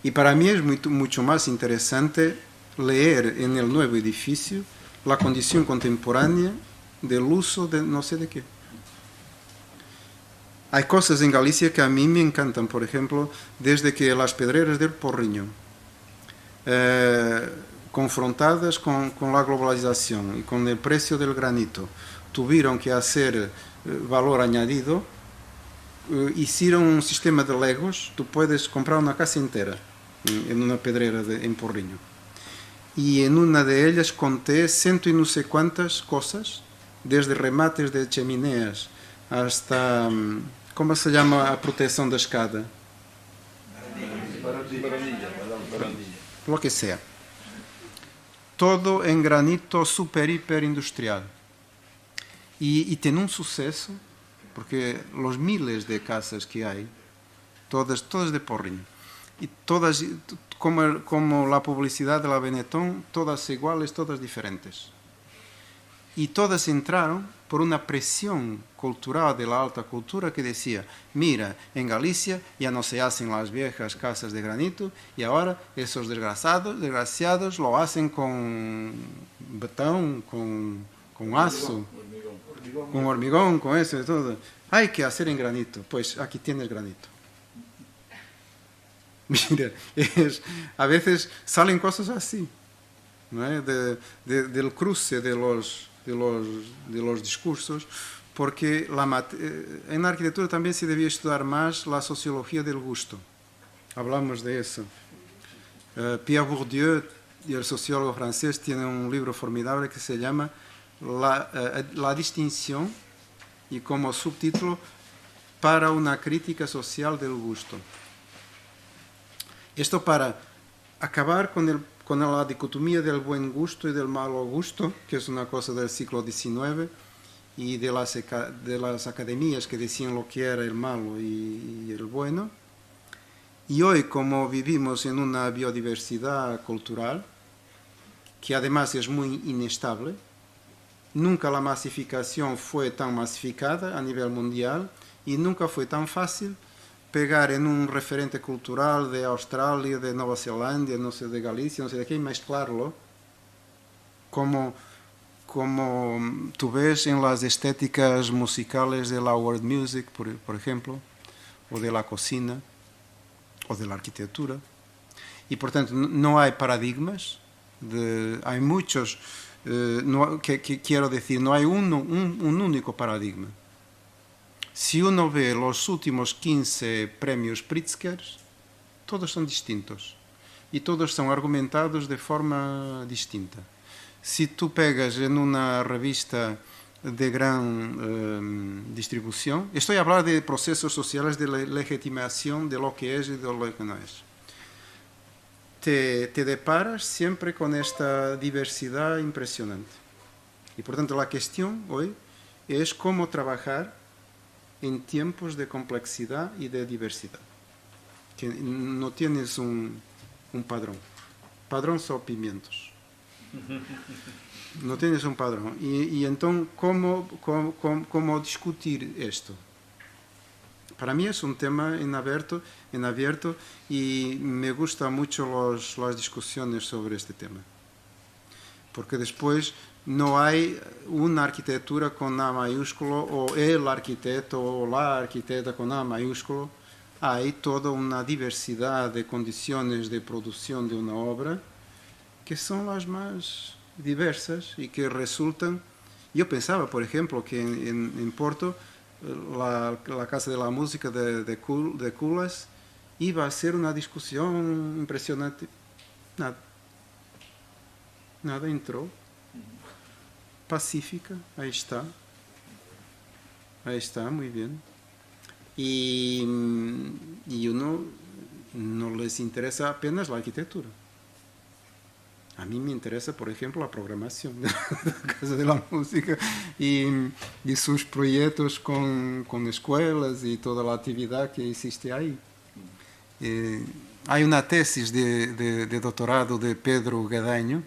Y para mí es mucho más interesante leer en el nuevo edificio la condición contemporánea del uso de no sé de qué. Hay cosas en Galicia que a mí me encantan, por ejemplo, desde que las pedreras del Porriño, confrontadas con la globalización y con el precio del granito, tuvieron que hacer valor añadido, hicieron un sistema de legos. Tú puedes comprar una casa entera en una pedrera en Porriño. Y en una de ellas conté ciento y no sé cuántas cosas, desde remates de chimeneas hasta, ¿cómo se llama a protección de escada? Lo que sea. Todo en granito super, hiper industrial. Y tiene un suceso, porque los miles de casas que hay, todas de Porriño, y todas, como la publicidad de la Benetton, todas iguales, todas diferentes. Y todas entraron por una presión cultural de la alta cultura que decía, mira, en Galicia ya no se hacen las viejas casas de granito y ahora esos desgraciados lo hacen con betón, con azo, con hormigón, con eso y todo. Hay que hacer en granito. Pues aquí tienes granito. Mira, a veces salen cosas así, ¿no? Del cruce de los discursos, porque en la arquitectura también se debía estudiar más la sociología del gusto. Hablamos de eso. Pierre Bourdieu, el sociólogo francés, tiene un libro formidable que se llama La distinción, y como subtítulo, para una crítica social del gusto. Esto para acabar con la dicotomía del buen gusto y del malo gusto, que es una cosa del siglo XIX, y de las academias que decían lo que era el malo y el bueno. Y hoy, como vivimos en una biodiversidad cultural, que además es muy inestable, nunca la masificación fue tan masificada a nivel mundial y nunca fue tan fácil pegar en un referente cultural de Australia, de Nueva Zelanda, no sé, de Galicia, no sé de qué, y mezclarlo como tú ves en las estéticas musicales de la world music, por ejemplo, o de la cocina, o de la arquitectura. Y por tanto no hay paradigmas, hay muchos, quiero decir, no hay un único paradigma. Si uno ve los últimos 15 premios Pritzker, todos son distintos y todos son argumentados de forma distinta. Si tú pegas en una revista de gran distribución, estoy hablando de procesos sociales de legitimación de lo que es y de lo que no es, te deparas siempre con esta diversidad impresionante. Y por tanto la cuestión hoy es cómo trabajar en tiempos de complejidad y de diversidad. Que no tienes un padrón. Padrón son pimientos. No tienes un padrón. Y entonces, ¿cómo discutir esto? Para mí es un tema en abierto y me gustan mucho las discusiones sobre este tema. Porque después no hay una arquitectura con A mayúsculo o el arquitecto o la arquitecta con A mayúsculo. Hay toda una diversidad de condiciones de producción de una obra que son las más diversas y que resultan... Yo pensaba, por ejemplo, que en Porto la Casa de la Música de Culas iba a ser una discusión impresionante. Nada entró. Pacífica, ahí está, muy bien. Y uno no les interesa apenas la arquitectura. A mí me interesa, por ejemplo, la programación de la Casa de la Música y sus proyectos con escuelas y toda la actividad que existe ahí. Hay una tesis de doctorado de Pedro Gadaño,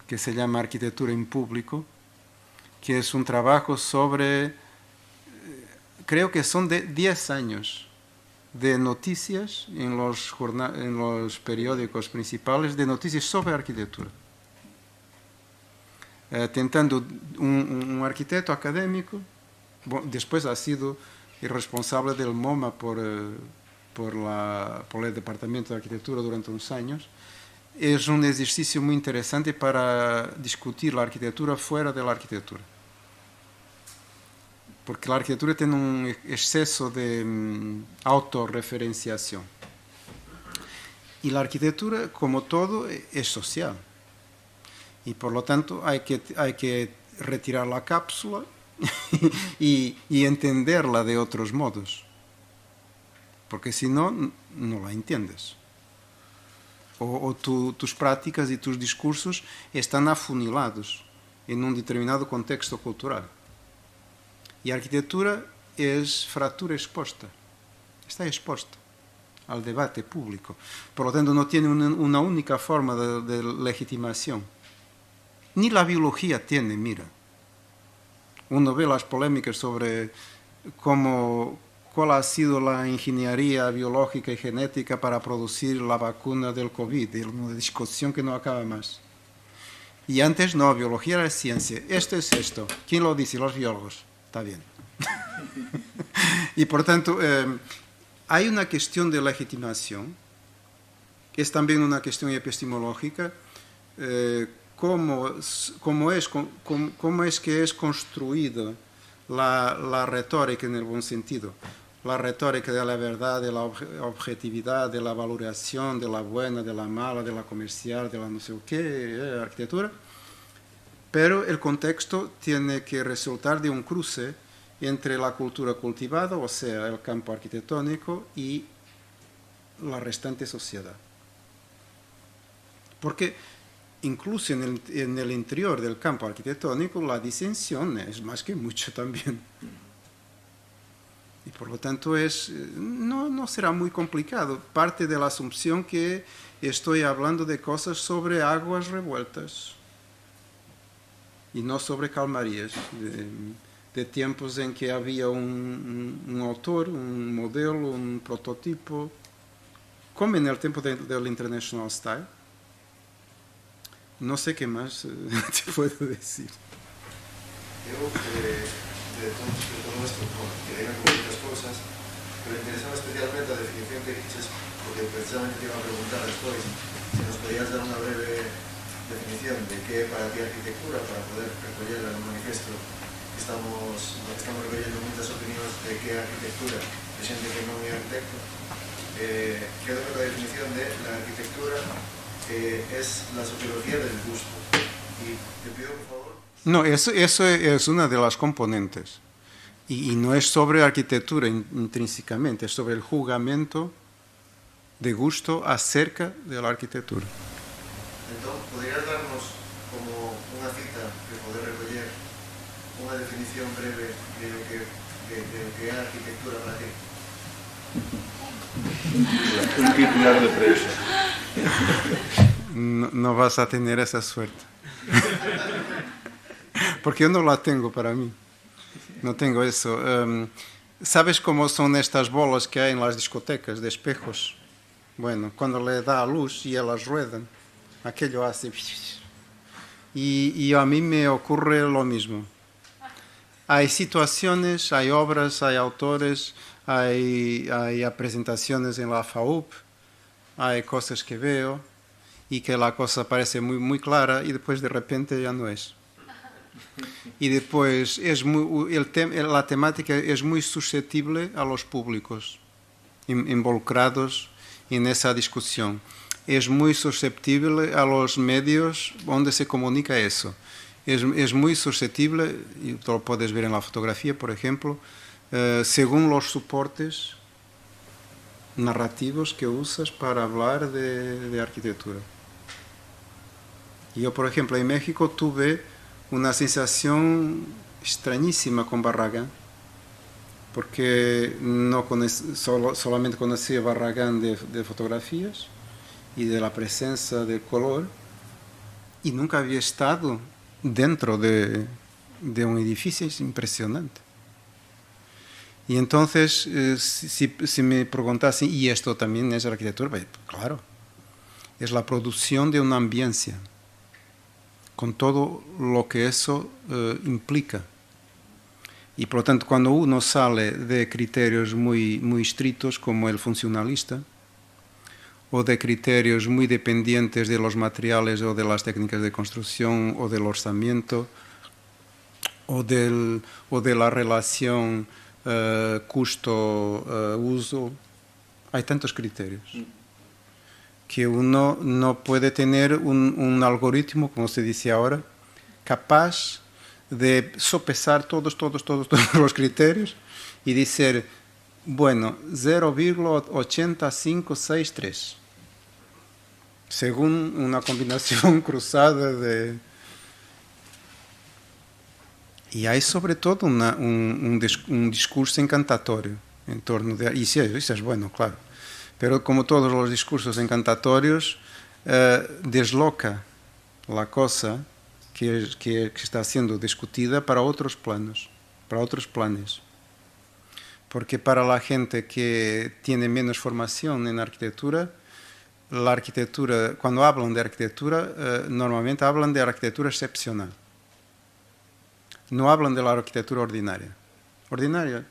que se llama Arquitectura en Público, que es un trabajo sobre, creo que son de 10 años de noticias en los periódicos principales, de noticias sobre arquitectura. Tentando un arquitecto académico, después ha sido el responsable del MoMA por el Departamento de Arquitectura durante unos años. Es un ejercicio muy interesante para discutir la arquitectura fuera de la arquitectura. porque la arquitectura tiene un exceso de autorreferenciación. Y la arquitectura, como todo, es social. Y por lo tanto hay que retirar la cápsula y entenderla de otros modos. Porque si no, no la entiendes. O tus prácticas y tus discursos están afunilados en un determinado contexto cultural. Y arquitectura es fractura expuesta. Está expuesta al debate público. Por lo tanto, no tiene una única forma de legitimación. Ni la biología tiene, mira. Uno ve las polémicas sobre cuál ha sido la ingeniería biológica y genética para producir la vacuna del COVID. Es una discusión que no acaba más. Y antes no, biología era ciencia. Esto es esto. ¿Quién lo dice? Los biólogos. Está bien. Y por tanto, hay una cuestión de legitimación. Es también una cuestión epistemológica. ¿Cómo es que es construida la retórica en el buen sentido? La retórica de la verdad, de la objetividad, de la valoración, de la buena, de la mala, de la comercial, de la no sé qué, arquitectura. Pero el contexto tiene que resultar de un cruce entre la cultura cultivada, o sea, el campo arquitectónico, y la restante sociedad. Porque incluso en el interior del campo arquitectónico la disensión es más que mucho también. Y por lo tanto no será muy complicado. Parte de la asunción que estoy hablando de cosas sobre aguas revueltas y no sobre calmarías, de tiempos en que había un autor, un modelo, un prototipo, como en el tiempo del International Style. No sé qué más te puedo decir. Yo, de todo esto, que vengan con muchas cosas, pero me interesaba especialmente la definición que dices, porque precisamente te iba a preguntar después si nos podías dar una breve definición de qué es para ti arquitectura, para poder recollerla en un manifiesto que estamos recogiendo muchas opiniones de qué es arquitectura, de gente que no es arquitecto. Quedo con la definición de la arquitectura es la sociología del gusto. Y te pido, por favor... No, eso es una de las componentes. Y no es sobre arquitectura intrínsecamente, es sobre el juzgamiento de gusto acerca de la arquitectura. Entonces, ¿podrías darnos como una cita de poder recoger una definición breve de lo que es arquitectura para ti? Un titular de prensa. No vas a tener esa suerte. Porque yo no la tengo para mí. No tengo eso. ¿Sabes cómo son estas bolas que hay en las discotecas de espejos? Bueno, cuando le da a luz y ellas ruedan, aquello hace... Y a mí me ocurre lo mismo. Hay situaciones, hay obras, hay autores, hay presentaciones en la FAUP, hay cosas que veo y que la cosa parece muy, muy clara y después de repente ya no es. Y después la temática es muy susceptible a los públicos involucrados en esa discusión. Es muy susceptible a los medios donde se comunica eso. Es muy susceptible, y tú lo puedes ver en la fotografía, por ejemplo, según los soportes narrativos que usas para hablar de arquitectura. Yo, por ejemplo, en México tuve una sensación extrañísima con Barragán, porque solamente conocía Barragán de fotografías y de la presencia del color, y nunca había estado dentro de un edificio. Es impresionante. Y entonces, si me preguntasen, ¿y esto también es arquitectura? Pues, claro, es la producción de una ambiencia, con todo lo que eso implica. Y por lo tanto, cuando uno sale de criterios muy, muy estrictos, como el funcionalista, o de criterios muy dependientes de los materiales o de las técnicas de construcción o del orçamento, o de la relación costo-uso. Hay tantos criterios que uno no puede tener un algoritmo, como se dice ahora, capaz de sopesar todos los criterios y decir, bueno, 0,8563, según una combinación cruzada de... Y hay sobre todo un discurso encantatorio en torno de... Y sí, eso es bueno, claro. Pero como todos los discursos encantatorios, desloca la cosa que está siendo discutida para otros planos, para otros planes. Porque para la gente que tiene menos formación en arquitectura, la arquitectura, cuando hablan de arquitectura, normalmente hablan de arquitectura excepcional. No hablan de la arquitectura ordinaria. Ordinaria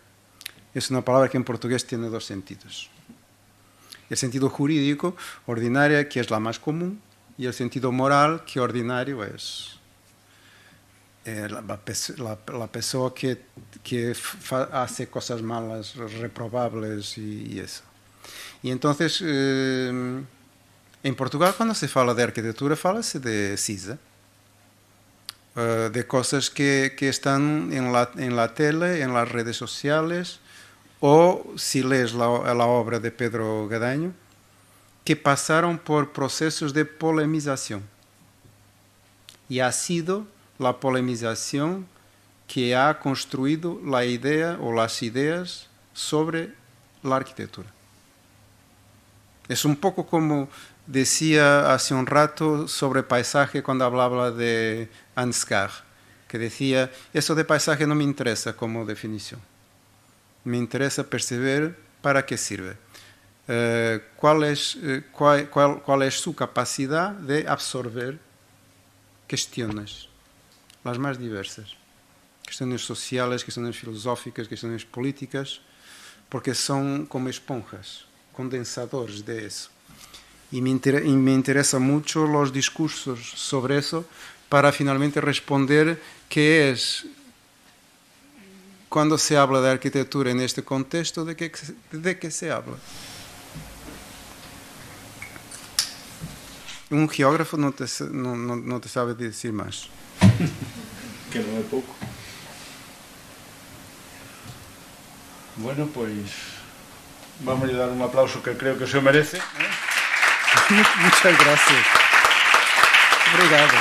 es una palabra que en portugués tiene dos sentidos. El sentido jurídico, ordinaria, que es la más común, y el sentido moral, que ordinario es la persona que hace cosas malas, reprobables y eso. Y entonces, en Portugal, cuando se fala de arquitectura, fala-se de CISA, de cosas que están en la tele, en las redes sociales, o si lees la obra de Pedro Gadaño, que pasaron por procesos de polemización. Y ha sido la polemización que ha construido la idea o las ideas sobre la arquitectura. Es un poco como decía hace un rato sobre paisaje cuando hablaba de Ansgar, que decía, eso de paisaje no me interesa como definición. Me interesa perceber para qué sirve. ¿Cuál es su capacidad de absorber cuestiones, las más diversas? Cuestiones sociales, cuestiones filosóficas, cuestiones políticas, porque son como esponjas, condensadores de eso. Y me interesa mucho los discursos sobre eso para finalmente responder qué es, cuando se habla de arquitectura en este contexto, de qué se habla. Un geógrafo no te sabe decir más. Que no es poco. Bueno, pues vamos a dar un aplauso que creo que se merece. Muchas gracias. Obrigado.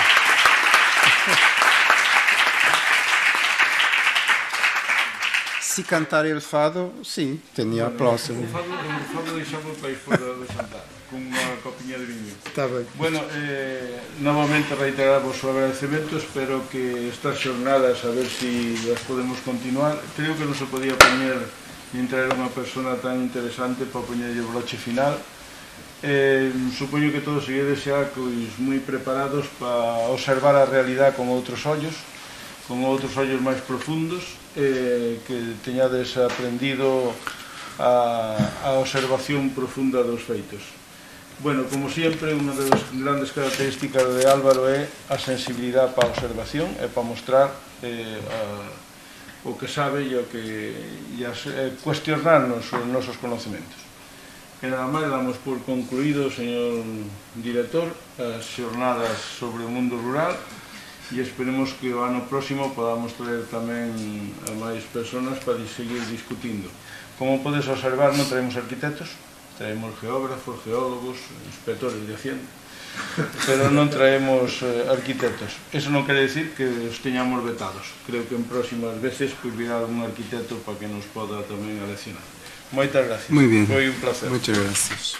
Si cantar el fado, sí, tenía aplauso. O fado deixamos para ir fora de Santana, con unha copiña de viño. Está ben. Bueno, novamente reiteramos o agradecemento, espero que estas xornadas, a ver si las podemos continuar. Creo que non se podía poñer nin traer unha persona tan interesante para poñerlle o broche final. Supoño que todos seguides xa moi preparados para observar a realidade con outros ollos máis profundos, que teñades aprendido a observación profunda dos feitos. Bueno, como sempre, unha das grandes características de Álvaro é a sensibilidade para a observación e para mostrar o que sabe e cuestionarnos os nosos conhecimentos. E nada máis damos por concluído, señor director, as xornadas sobre o mundo rural e esperemos que o ano próximo podamos traer tamén a máis personas para seguir discutindo. Como podes observar, non traemos arquitectos, traemos geógrafos, geólogos, inspectores de Hacienda, pero non traemos arquitectos. Eso non quere decir que os teñamos vetados. Creo que en próximas veces virá algún arquitecto para que nos poda tamén aleccionar. Moitas gracias. Muy bien. Foi un placer. Muchas gracias.